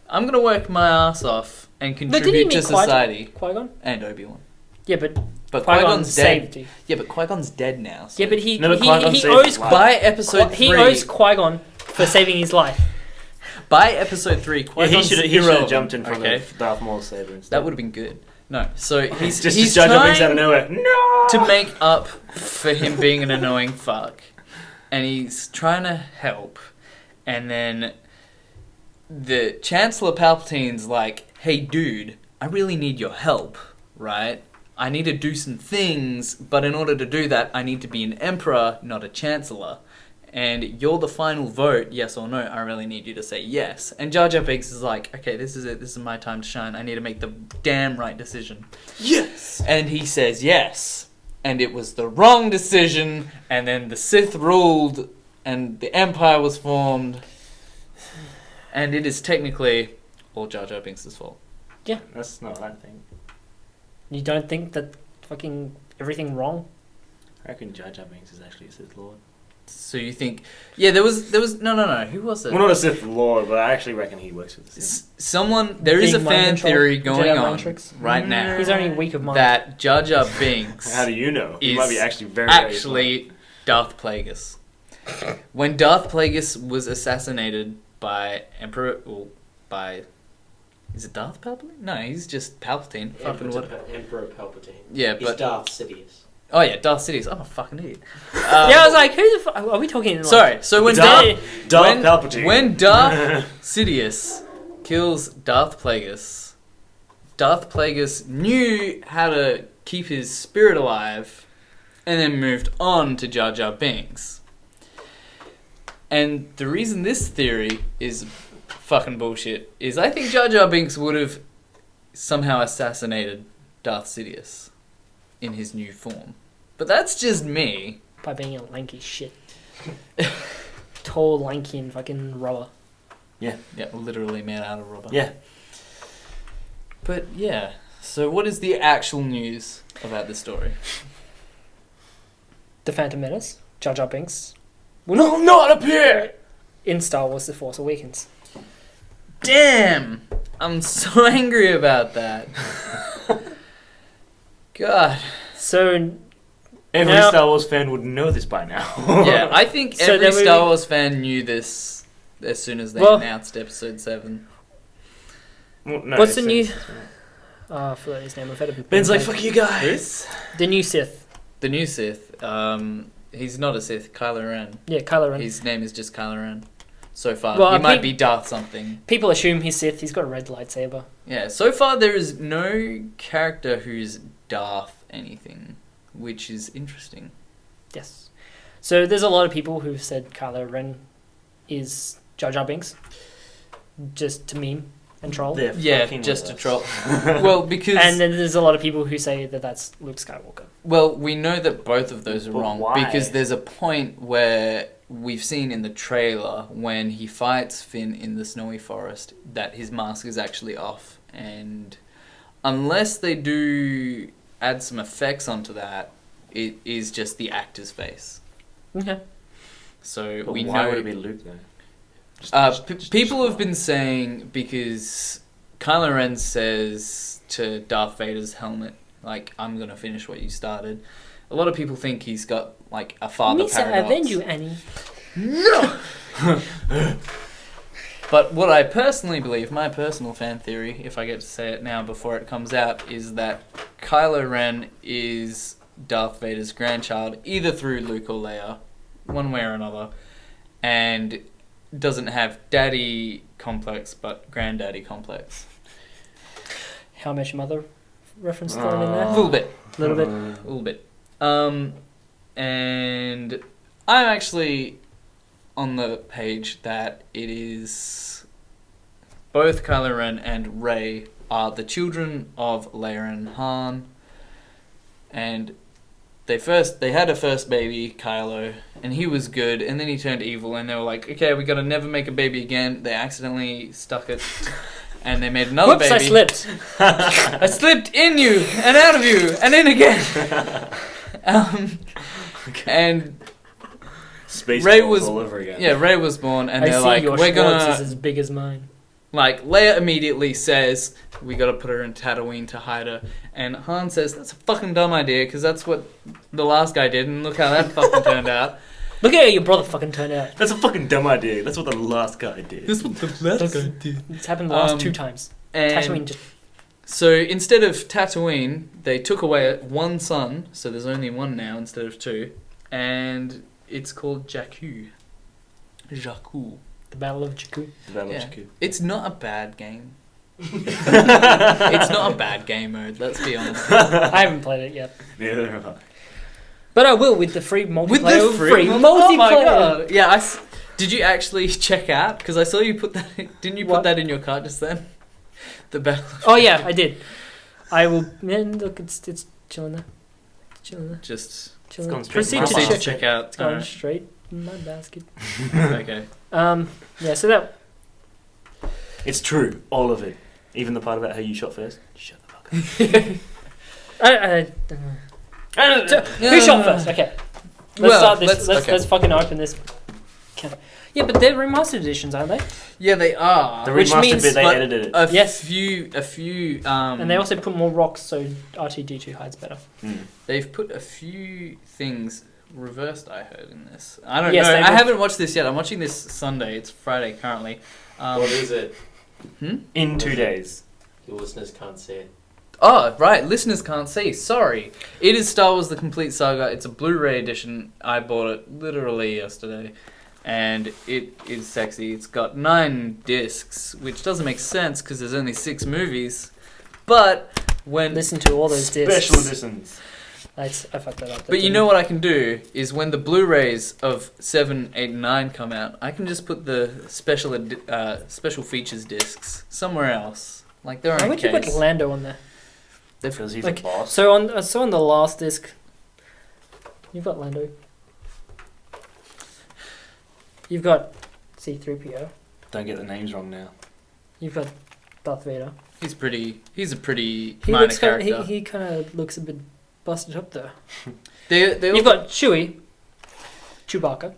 I'm gonna work my ass off and But did he contribute meet to society. Qui-Gon? And Obi-Wan. Yeah, but But Qui-Gon Qui-Gon's dead. saved you. Yeah, but Qui-Gon's dead now. So. Yeah, but he No, but Qui-Gon he saved owes his life. by episode 3. he owes Qui-Gon for saving his life. By episode 3, Yeah, Qui-Gon's he should have irrelevant, jumped in front okay? of Darth Maul's saber instead. That would have been good. No, so he's Just Jar Jar Binks out of trying nowhere. No. to make up for him being an annoying fuck, and he's trying to help, and then the Chancellor Palpatine's like, "Hey, dude, I really need your help, right? I need to do some things, but in order to do that, I need to be an emperor, not a chancellor. And you're the final vote, yes or no. I really need you to say yes." And Jar Jar Binks is like, "Okay, this is it. This is my time to shine. I need to make the damn right decision." Yes. And he says yes. And it was the wrong decision. And then the Sith ruled, and the Empire was formed. And it is technically all Jar Jar Binks' fault. That's not what I think. You don't think that fucking everything wrong? I reckon Jar Jar Binks is actually a Sith Lord. So you think... Yeah, there was... No. Who was it? Well, not a Sith Lord, but I actually reckon he works for the Sith. There is a Being mind fan control, theory going Jedi on mind tricks. right now He's only weak of mind. that Jar Jar Binks How do you know? He is might be actually very actually Darth Plagueis. When Darth Plagueis was assassinated by Emperor... Well, by... Is it Darth Palpatine? No, he's just Palpatine. Fucking what? Emperor Palpatine. Yeah, He's but... Darth Sidious. Oh yeah, Darth Sidious. I'm a fucking idiot. Yeah, I was like, who the fuck... Are we talking... Like, Sorry, so when Darth when- Palpatine. When Darth Sidious kills Darth Plagueis knew how to keep his spirit alive, and then moved on to Jar Jar Binks. And the reason this theory is fucking bullshit is I think Jar Jar Binks would have somehow assassinated Darth Sidious in his new form. But that's just me. by being a lanky shit. Tall, lanky, and fucking rubber. Yeah, literally made out of rubber. Yeah. But yeah, so what is the actual news about this story? The Phantom Menace, Jar Jar Binks, Will not appear! in Star Wars: The Force Awakens. Damn! I'm so angry about that. God. So Every Now- Star Wars fan would know this by now. Yeah, I think So every there will Star be- Wars fan knew this as soon as they Well- announced Episode 7. Well, no, What's the it's- new- it's- I forgot his name. I've had it. Ben's like, fuck you guys. The new Sith. The new Sith, he's not a Sith, Kylo Ren. Yeah, Kylo Ren. His name is just Kylo Ren. So far. Well, he I might think- be Darth something. People assume he's Sith. He's got a red lightsaber. Yeah, so far there is no character who's Darth anything, which is interesting. Yes. So there's a lot of people who've said Kylo Ren is Jar Jar Binks, just to meme and troll. They're Yeah, fucking just to with troll. us. Well, because... And then there's a lot of people who say that that's Luke Skywalker. Well, we know that both of those are But wrong why? because there's a point where we've seen in the trailer when he fights Finn in the snowy forest that his mask is actually off, and unless they do add some effects onto that, it is just the actor's face. Okay. So But we why know would it be Luke though? people have been saying because Kylo Ren says to Darth Vader's helmet, like, I'm gonna finish what you started. A lot of people think he's got like a father Misa, paradox. avenge you, Annie. No. But what I personally believe, my personal fan theory, if I get to say it now before it comes out, is that Kylo Ren is Darth Vader's grandchild, either through Luke or Leia, one way or another, and doesn't have daddy complex but granddaddy complex. How much mother reference thrown in there? A little bit. A little bit. A little bit. And I'm actually on the page that it is both Kylo Ren and Rey are the children of Leia and Han, and they had a first baby, Kylo, and he was good, and then he turned evil, and they were like, okay, we gotta never make a baby again. They accidentally stuck it, and they made another Whoops, baby. I slipped. I slipped in you, and out of you, and in again. And Space Rey Balls was- all over again. yeah, Rey was born, and I they're see like, your we're Schwartz gonna... is as big as mine. Like, Leia immediately says, we gotta put her in Tatooine to hide her. And Han says, that's a fucking dumb idea, because that's what the last guy did, and look how that fucking turned out. Look at how your brother fucking turned out. That's a fucking dumb idea. That's what the last guy did. That's what the last guy did. It's happened the last 2 Um, times. And Tatooine just... so instead of Tatooine, they took away one son, so there's only one now instead of 2, and it's called Jakku. Jakku. The Battle of Jakku. The Battle Yeah. of Jakku. It's not a bad game. It's not a bad game mode, let's be honest. I haven't played it yet. Neither have I. But I will with the free multiplayer. With the free multiplayer. Oh my god! Yeah, did you actually check out? Because I saw you put that. Didn't you put What? that in your cart just then? The battle. Oh yeah, I did. I will. Man, look, it's chilling there. It's chilling there. Just Chilling. gone straight Proceed to to my proceed check. to check out. It's going Alright. straight in my basket. Okay. Yeah. So that. It's true, all of it. Even the part about how you shot first. Shut the fuck up. So, who shot first? Okay. Let's Well, start this. let's- okay. Let's fucking open this. Yeah, but they're remastered editions, aren't they? Yeah, they are. The Which remastered means- bit, they but edited it. A Yes. few. And they also put more rocks, so R2D2 hides better. They've put a few things reversed. I heard in this. I don't Yes, know. they I were- haven't watched this yet. I'm watching this Sunday. It's Friday currently. What is it? In 2 days. Your listeners can't see it. Oh, right. Listeners can't see. Sorry. It is Star Wars The Complete Saga. It's a Blu-ray edition. I bought it literally yesterday. And it is sexy. It's got 9 discs, which doesn't make sense because there's only 6 movies. But when... Listen to all those discs. Special editions. I fucked that up. But you know what I can do is when the Blu-rays of 7, 8, and 9 come out, I can just put the special features discs somewhere else. Like their Why own would you put case. Lando on there? Because he's Like, a boss. So on the last disc, you've got Lando. You've got C-3PO. Don't get the names wrong now. You've got Darth Vader. He's a pretty He minor looks kind character. of, he kind of looks a bit busted up there. They You've got Chewie, Chewbacca.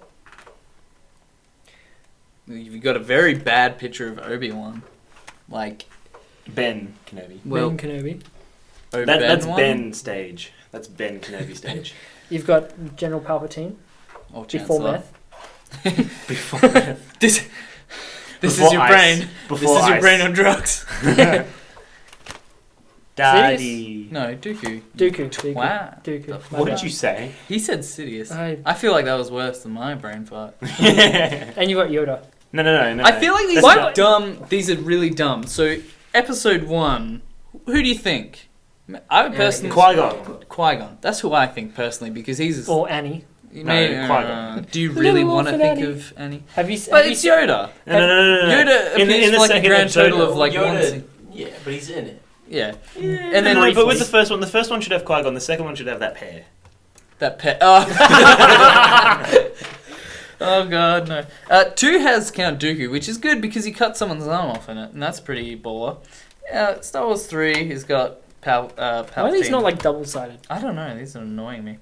You've got a very bad picture of Obi-Wan. Like, Ben Kenobi. well, Ben Kenobi. That's Obi-Wan? Ben stage. That's Ben Kenobi stage. You've got General Palpatine Or before Chancellor. meth. Before This Before is your ice. brain. Before this is your ice. brain on drugs. Daddy. No, Dooku. Dooku. Wow. Dooku. My What bad. did you say? He said Sidious. I- I feel like that was worse than my brain fart. And you've got Yoda. No. I feel like these That's are not- dumb. These are really dumb. So, episode 1, who do you think? I would personally... Qui-Gon. Qui-Gon. That's who I think personally because he's... Or Annie. Qui-Gon. Do you The really little want to orphan think Annie. of Annie? Have you seen? But it's Yoda. No. Yoda appears for like a grand episode- total of like Yoda, one scene. Yeah, but he's in it. Yeah. And then but with briefly- the first one should have Qui-Gon. The second one should have that pair. That pet. Oh. Oh god, no. 2 has Count Dooku, which is good because he cut someone's arm off in it, and that's pretty baller. Star Wars 3 has got Palpatine. Why are these not like double-sided? I don't know, these are annoying me.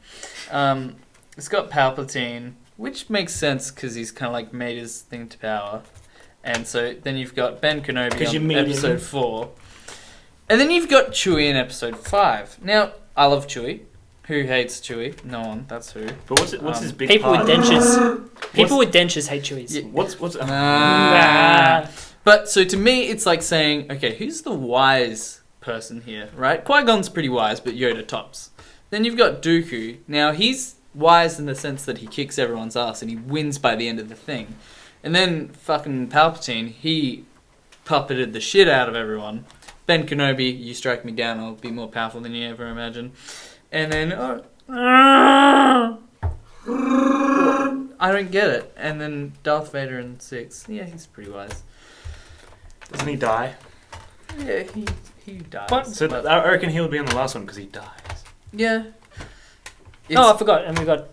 It's got Palpatine, which makes sense because he's kind of like made his thing to power. And so then you've got Ben Kenobi 'Cause you on meet him. episode 4. And then you've got Chewie in episode 5. Now, I love Chewie. Who hates Chewie? No one, that's who. But what's his big People part? with dentures. People with dentures hate Chewies. Yeah. What's Nah. But so to me, it's like saying, okay, who's the wise person here, right? Qui-Gon's pretty wise, but Yoda tops. Then you've got Dooku. Now he's wise in the sense that he kicks everyone's ass and he wins by the end of the thing. And then fucking Palpatine, he puppeted the shit out of everyone. Ben Kenobi, you strike me down, I'll be more powerful than you ever imagine. And then I don't get it. And then Darth Vader in 6. Yeah, he's pretty wise. Doesn't he die? Yeah, he dies. What? So but- I reckon he'll be on the last one because he dies. yeah. Oh, I forgot. And we got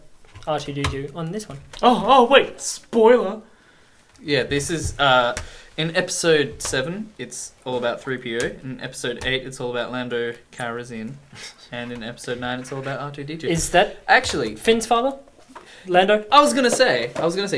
R2D2 on this one. Oh wait, spoiler. Yeah, this is in episode 7, it's all about 3PO. In episode 8, it's all about Lando Calrissian. And in episode 9, it's all about R2D2. Is that Actually, Finn's father? Lando? I was gonna say,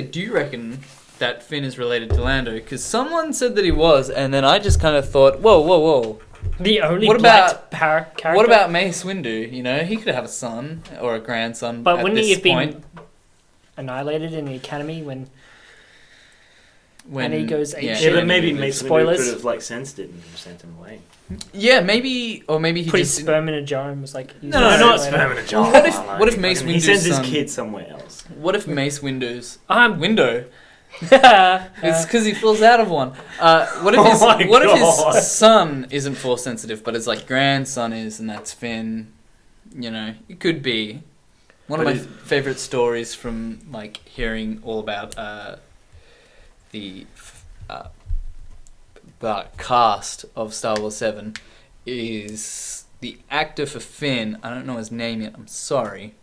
do you reckon that Finn is related to Lando? Because someone said that he was, and then I just kind of thought, whoa. The only What black about- character? What about Mace Windu? You know, he could have a son or a grandson. But at wouldn't this he have point, been annihilated in the academy when when and he goes ape yeah, shit? Yeah, but maybe when he was- Mace Windu Spoilers. could have like sensed it and sent him away. Yeah, maybe, or maybe he put his just sperm in a jar and was like... use No, it no, as not a- sperm in a jar. what if Mace He Windu's sends his son- kid somewhere else. What if Mace Windu's I'm... window? It's because he falls out of one. What if his Oh my What if God. his son isn't force sensitive, but his like grandson is, and that's Finn? You know, it could be. One of But my favorite stories from like hearing all about the cast of Star Wars 7 is the actor for Finn. I don't know his name yet. I'm sorry.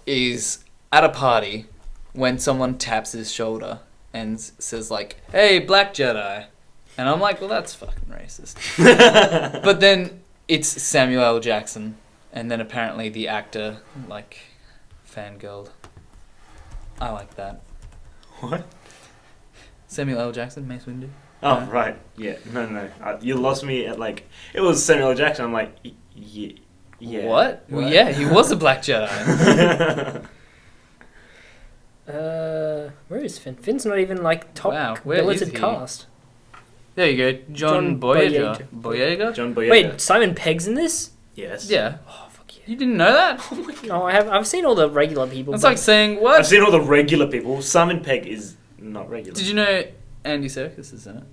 Is at a party when someone taps his shoulder and says like, "Hey, Black Jedi," and I'm like, "Well, that's fucking racist." But then it's Samuel L. Jackson, and then apparently the actor like fangirled. I like that. What? Samuel L. Jackson, Mace Windu. Oh, right. Yeah. No. You lost me at like... It was Samuel L. Jackson. I'm like, yeah. What? Well, yeah, he was a Black Jedi. Where is Finn? Finn's not even like top Wow, where is billeted he? cast. There you go. John Boyega. Boyega? John Boyega. Wait, Simon Pegg's in this? Yes. Yeah. Oh fuck yeah. You didn't know that? No, I've seen all the regular people. It's but- like saying, what? I've seen all the regular people. Simon Pegg is not regular. Did you know Andy Serkis is in it?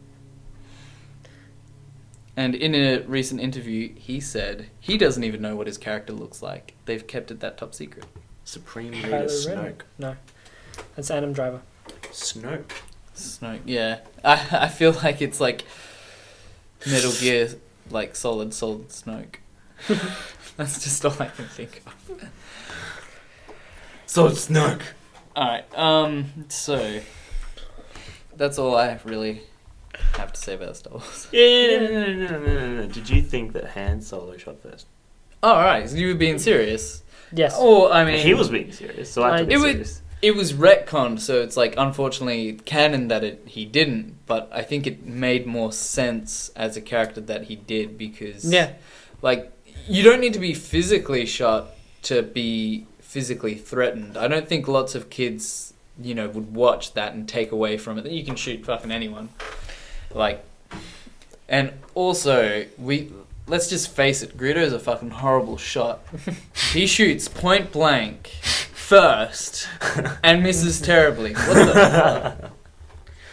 And in a recent interview, he said he doesn't even know what his character looks like. They've kept it that top secret. Supreme Leader Kylo Ren? Snoke. No, that's Adam Driver. Snoke. Snoke, yeah. I feel like it's like Metal Gear, like solid Snoke. That's just all I can think of. So Snoke. Alright, so that's all I really have to say about Star Wars. No. Did you think that Han Solo shot first? Alright, so you were being serious. Yes. Oh, I mean... He was being serious, so I took it it was- serious. It was retconned, so it's like unfortunately canon that he didn't, but I think it made more sense as a character that he did because like you don't need to be physically shot to be physically threatened. I don't think lots of kids, would watch that and take away from it that you can shoot fucking anyone. Like, and also let's just face it, Greedo's a fucking horrible shot. He shoots point blank first and misses terribly. What the fuck?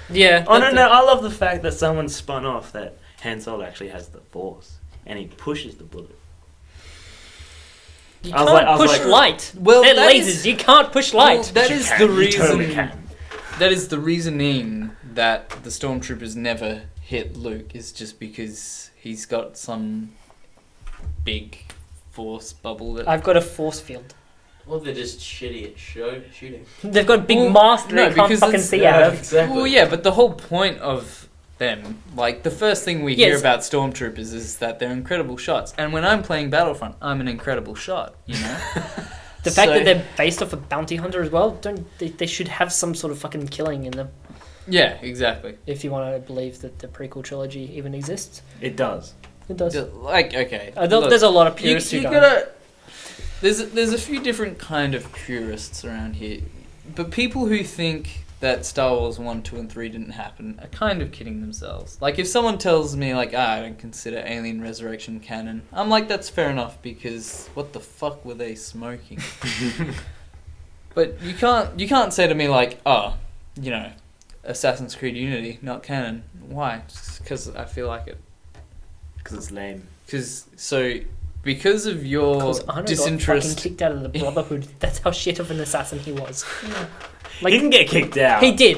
Yeah. Oh, no, I love the fact that someone spun off that Han Solo actually has the Force, and he pushes the bullet. You I was can't like- push light. Well, They're that lasers. is- You can't push light. Well, that You is can, the you reason. totally can. That is the reasoning that the stormtroopers never hit Luke is just because he's got some big force bubble that. I've got a force field. Well, they're just shitty at shooting. They've got a big Well, mask that no, they can't because fucking it's- see yeah, out of. exactly. Well, yeah, but the whole point of them, like the first thing we hear Yes. about stormtroopers is that they're incredible shots, and when I'm playing Battlefront, I'm an incredible shot. The fact So- that they're based off a bounty hunter as well, they should have some sort of fucking killing in them. Yeah, exactly. If you want to believe that the prequel trilogy even exists, It does. it does. Like, okay, There's a lot of you purists who don't. gotta. There's a few different kind of purists around here, but people who think that Star Wars 1, 2, and 3 didn't happen are kind of kidding themselves. Like, if someone tells me, like, I don't consider Alien Resurrection canon, I'm like, that's fair enough, because what the fuck were they smoking? But you can't say to me, like, oh, Assassin's Creed Unity, not canon. Why? Just because I feel like it. Because it's lame. Because of your Because Arno got fucking disinterest. kicked out of the Brotherhood. That's how shit of an assassin he was. He didn't get kicked out. He did.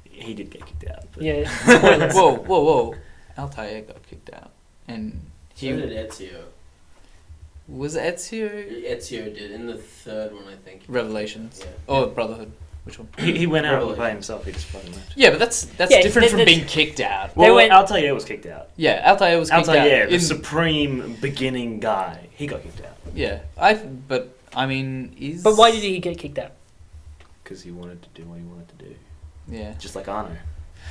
He did get kicked out. But Yeah, spoilers. Whoa. Altair got kicked out. And So did Ezio. was Ezio Ezio did in the third one, I think. Revelations? Yeah. Or Brotherhood? Which one? He went out Revelation. by himself. He just fucking left. Yeah, but that's Yeah, different from that's- being kicked out. They Well, went- Altair was kicked out. Yeah, Altair was kicked out. Altair, the in- supreme beginning guy, he got kicked out yeah, but I mean, is. But why did he get kicked out? because he wanted to do what he wanted to do, Yeah. just like Arno.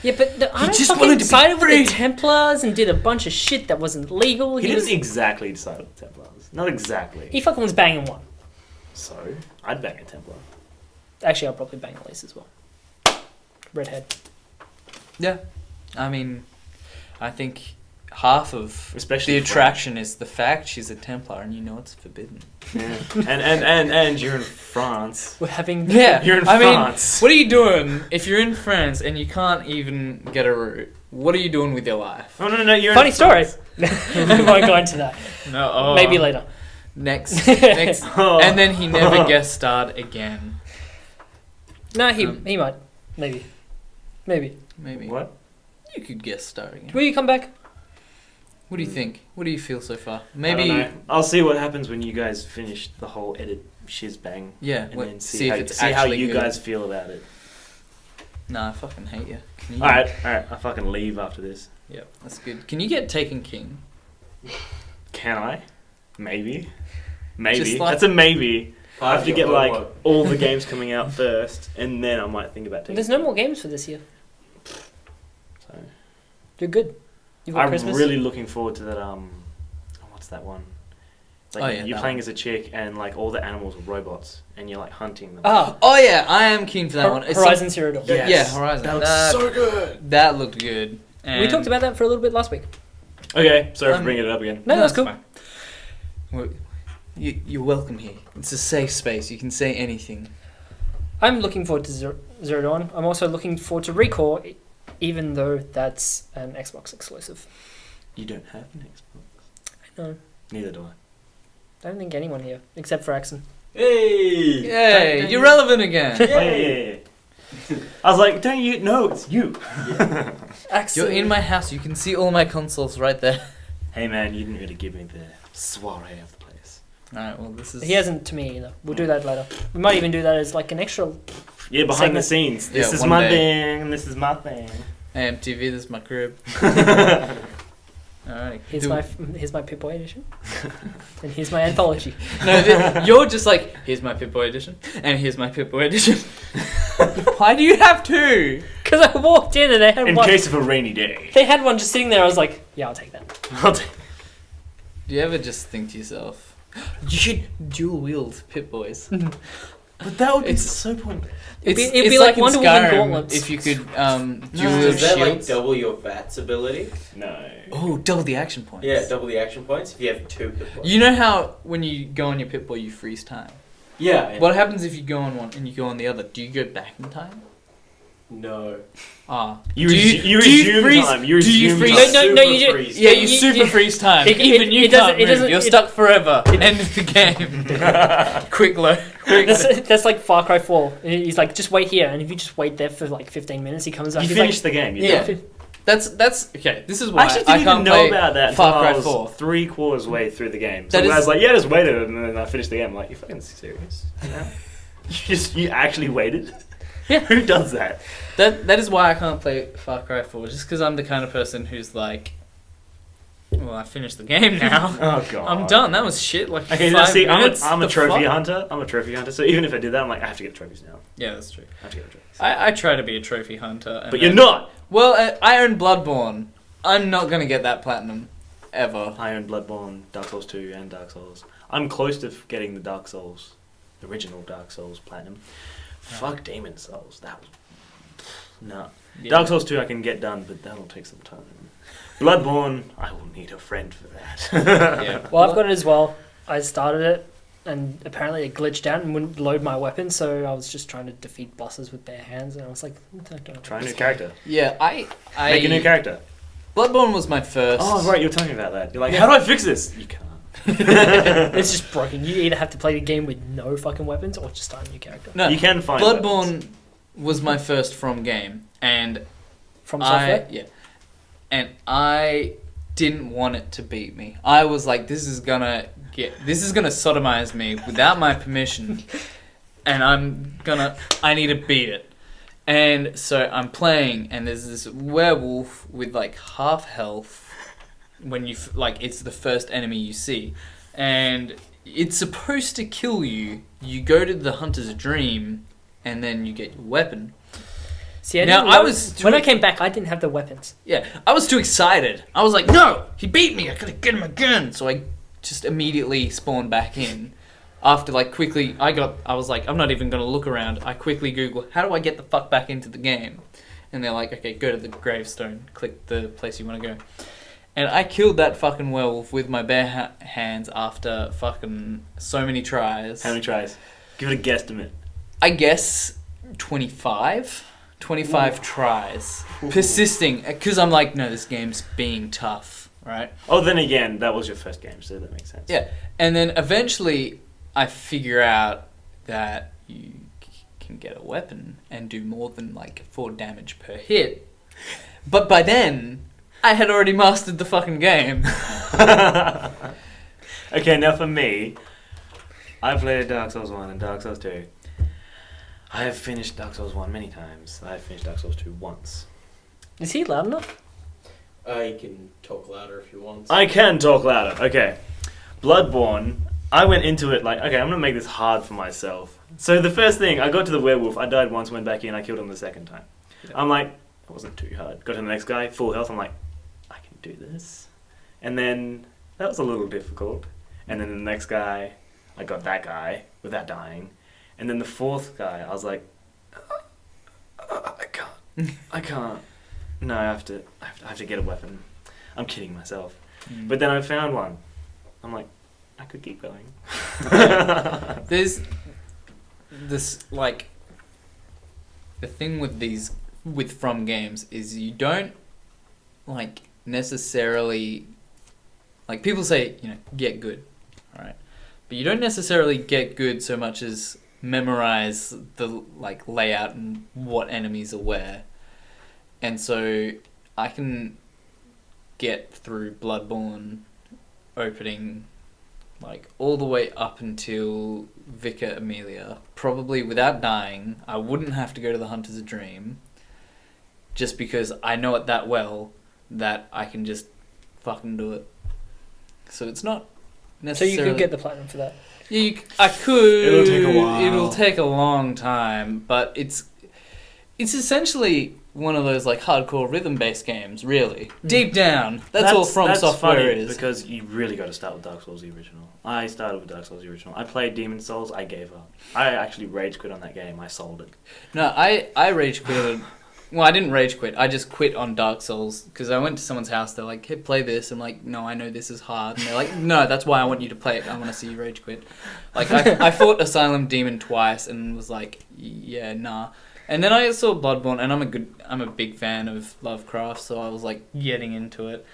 Yeah, but I just fucking wanted to be sided with free. the Templars and did a bunch of shit that wasn't legal. He was, didn't exactly decide on the Templars. Not exactly. he fucking was banging one. So I'd bang a Templar. Actually, I'll probably bang Elise as well. Redhead. Yeah. I mean, I think half of Especially the France. attraction is the fact she's a Templar and it's forbidden. Yeah. and you're in France. We're having Yeah. You're in I mean, France. what are you doing if you're in France and you can't even get a route? What are you doing with your life? Oh no, you're Funny in story. France. We won't go into that. No, Maybe later. Next, Oh. and then he never guest starred again. No, he Um, might. Maybe. Maybe What? you could guest star again. Will you come back? What do you think? What do you feel so far? I don't Maybe, know. I'll see what happens when you guys finish the whole edit shiz bang, yeah. and Well, then see see if how, it's see how actually you good. guys feel about it. Nah, I fucking hate you. All right. I fucking leave after this. Yep, that's good. Can you get Taken King? Can I? Maybe. Just like- That's a maybe. I have to get like all the games coming out first, and then I might think about taking. There's no more games for this year. So You're good. You've got I'm Christmas. really looking forward to that. What's that one? Like Oh, yeah, you're that playing one. as a chick, and like all the animals are robots, and you're like hunting them. Oh yeah, I am keen for that one. It's Horizon Zero Dawn. Yeah. Yeah, Yes. Horizon. That looks so good. That looked good. We And talked about that for a little bit last week. Okay, sorry for bringing it up again. No, that's cool. fine. Well, you're welcome here. It's a safe space. You can say anything. I'm looking forward to Zero Dawn. I'm also looking forward to Recore, even though that's an Xbox exclusive. You don't have an Xbox. I know. Neither do I. I don't think anyone here, except for Axon. Hey! Yay, you're relevant again. Oh, yeah. I was like, don't you? No, it's you. Axon. You're in my house. You can see all my consoles right there. Hey man, you didn't really give me the soiree of the place. Alright, well this is... He hasn't to me either. We'll do that later. We might even do that as like an extra. Yeah, behind the Segment. scenes. This Yeah, is one my day. thing, and this is my thing. Hey, MTV, this is my crib. Alright. Here's my Pip-Boy edition, and here's my anthology. No, you're just like, here's my Pip-Boy edition, and here's my Pip-Boy edition. Why do you have two? Because I walked in and they had In one. case of a rainy day. They had one just sitting there. I was like, yeah, I'll take that. I'll take- Do you ever just think to yourself, you should dual wield Pip-Boys? But that would be It's- so pointless. It'd be like in Wonder Woman Skyrim, gauntlets. if you could dual wield Does that like shields. double your VATS ability? No. Oh, double the action points. Yeah, double the action points if you have two Pip Boys. You know how when you go on your Pip-Boy, you freeze time? Yeah. What happens if you go on one and you go on the other? Do you go back in time? No. Ah. You Do resume freeze- time. do You you resume freeze- time. No, you Super do- freeze. Yeah, Yeah, you you- super you- freeze time. it- Even it- you it doesn't- can't it move. doesn't- You're it- stuck forever. End of the game. Quick load. That's like Far Cry 4. He's like, just wait here, and if you just wait there for like 15 minutes, he comes back. You he's finished the game. You Yeah. did. like, That's okay. This is I why actually I didn't can't even know play about that until Far Cry I was 4. 3/4 way through the game. So That I is- was like, yeah, just waited, and then I finished the game. I'm like, you fucking serious? Yeah. you actually waited? Yeah. Who does that? That is why I can't play Far Cry 4. Just because I'm the kind of person who's like, well, I finished the game now. Oh god. I'm done. That was shit. Like Okay, 5 see, minutes. I'm a The trophy fuck? hunter. I'm a trophy hunter. So even if I did that, I'm like, I have to get trophies now. Yeah, that's true. I have to get the trophies. I try to be a trophy hunter. And But you're then- not. Well, I own Bloodborne. I'm not gonna get that platinum ever. I own Bloodborne, Dark Souls 2, and Dark Souls. I'm close to getting the Dark Souls, the original Dark Souls platinum. Fuck Demon Souls. That was no. Yeah. Dark Souls 2 I can get done, but that'll take some time. Bloodborne, I will need a friend for that. Yeah. well, I've got it as well. I started it, and apparently it glitched out and wouldn't load my weapon, so I was just trying to defeat bosses with bare hands, and I was like, I don't Try a new know. character. Yeah, I Make a new character. Bloodborne was my first. Oh, right, you were telling me about that. You're like, Yeah. how do I fix this? You can't. It's just broken. You either have to play the game with no fucking weapons or just start a new character. No, You can find Bloodborne weapons. was my first From game, and From software? and I didn't want it to beat me. I was like, this is gonna sodomize me without my permission, and I need to beat it. And so I'm playing, and there's this werewolf with like half health. When you it's the first enemy you see, and it's supposed to kill you. You go to the hunter's dream, and then you get your weapon. See, Now, didn't I know- was when I doing- came back, I didn't have the weapons. Yeah, I was too excited. I was like, no, he beat me. I gotta get him again. So I just immediately spawned back in. After quickly, I was like, I'm not even gonna look around. I quickly Google, how do I get the fuck back into the game? And they're like, okay, go to the gravestone. Click the place you want to go. And I killed that fucking werewolf with my bare hands after fucking so many tries. How many tries? Give it a guesstimate. I guess 25? 25 tries. Persisting. Because I'm like, no, this game's being tough, right? Oh, then again, that was your first game, so that makes sense. Yeah. And then eventually I figure out that you can get a weapon and do more than 4 damage per hit. But by then, I had already mastered the fucking game. Okay, now for me, I played Dark Souls 1 and Dark Souls 2. I have finished Dark Souls 1 many times. I have finished Dark Souls 2 once. Is he loud enough? You can talk louder if you want. I can talk louder. Okay. Bloodborne, I went into it like, okay, I'm gonna make this hard for myself. So the first thing, I got to the werewolf. I died once, went back in. I killed him the second time. Yeah. I'm like, it wasn't too hard. Got to the next guy, full health. I'm like, I can do this. And then that was a little difficult. And then the next guy, I got that guy without dying. And then the fourth guy, I was like, I can't. No, I have to get a weapon. I'm kidding myself. But then I found one. I'm like, I could keep going. There's this, like, the thing with From games is you don't, like, necessarily, like, people say, you know, get good, alright? But you don't necessarily get good so much as memorize the, like, layout and what enemies are where. And so I can get through Bloodborne opening, like, all the way up until Vicar Amelia, probably without dying. I wouldn't have to go to the Hunter's Dream, just because I know it that well that I can just fucking do it. So it's not So necessarily... you could get the platinum for that. Yeah, I could. It'll take a while. It'll take a long time, but it's essentially one of those, like, hardcore rhythm-based games, really. Deep down, that's all From Software funny is. because you really got to start with Dark Souls the original. I started with Dark Souls the original. I played Demon Souls. I gave up. I actually rage quit on that game. I sold it. No, I rage quit. Well, I didn't rage quit. I just quit on Dark Souls because I went to someone's house. They're like, "Hey, play this." I'm like, "No, I know this is hard." And they're like, "No, that's why I want you to play it. I want to see you rage quit." Like, I fought Asylum Demon twice and was like, "Yeah, nah." And then I saw Bloodborne, and I'm a big fan of Lovecraft, so I was like getting into it.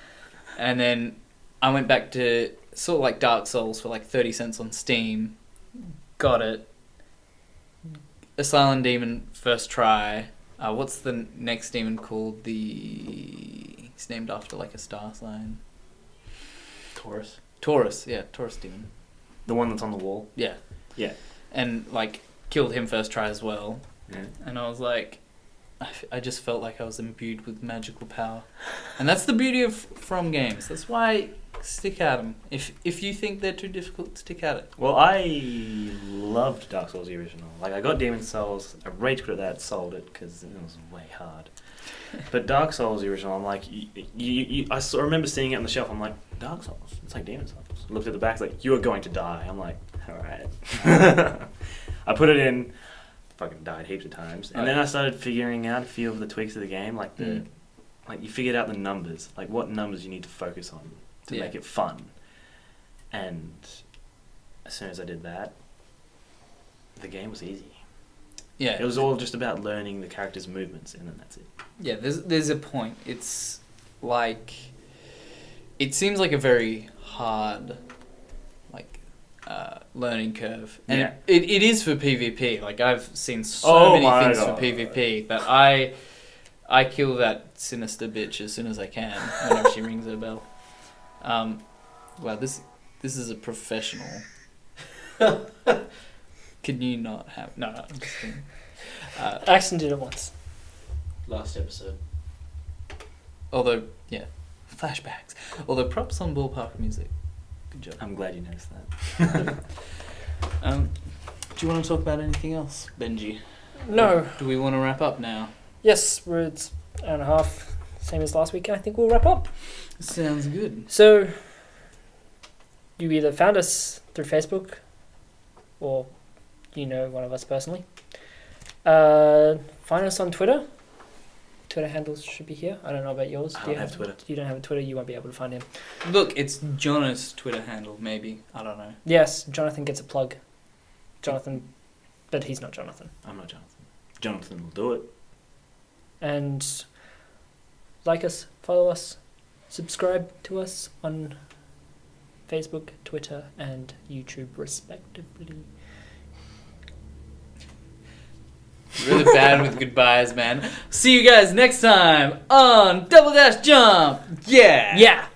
And then I went back to sort of like Dark Souls for like 30 cents on Steam. Got it. Asylum Demon first try. What's the next demon called? He's named after like a star sign. Taurus. Taurus, yeah, Taurus demon. The one that's on the wall. Yeah. Yeah. And like killed him first try as well. Yeah. And I was like, I just felt like I was imbued with magical power. And that's the beauty of From games. That's why stick at them. If you think they're too difficult, stick at it. Well, I loved Dark Souls the original. Like, I got Demon Souls. I rage quit at that, sold it because it was way hard. But Dark Souls the original, I'm like, I remember seeing it on the shelf. I'm like, Dark Souls. It's like Demon Souls. Looked at the back, it's like, you are going to die. I'm like, all right. I put it in. Fucking died heaps of times, and then I started figuring out a few of the tweaks of the game, like like you figured out the numbers, like what numbers you need to focus on to make it fun. And as soon as I did that, the game was easy. Yeah, it was all just about learning the characters' movements, and then that's it. Yeah, there's a point. It's like, it seems like a very hard, like, learning curve, and it is for PvP. Like, I've seen so many things for PvP that I kill that sinister bitch as soon as I can whenever she rings her bell. Wow, this is a professional. Can you not have? No, I'm just kidding. Axton did it once. Last episode. Although, yeah, flashbacks. Although, props on ballpark music. Good job. I'm glad you noticed that. Do you want to talk about anything else, Benji? No. Or do we want to wrap up now? Yes, it's an hour and a half, same as last week. I think we'll wrap up. Sounds good. So, you either found us through Facebook, or you know one of us personally. Find us on Twitter. Twitter handles should be here. I don't know about yours. I don't have Twitter. You don't have a Twitter, you won't be able to find him. Look, it's Jonas' Twitter handle, maybe. I don't know. Yes, Jonathan gets a plug. Jonathan, but he's not Jonathan. I'm not Jonathan. Jonathan will do it. And like us, follow us, subscribe to us on Facebook, Twitter, and YouTube, respectively. Really bad with goodbyes, man. See you guys next time on Double Dash Jump. Yeah. Yeah.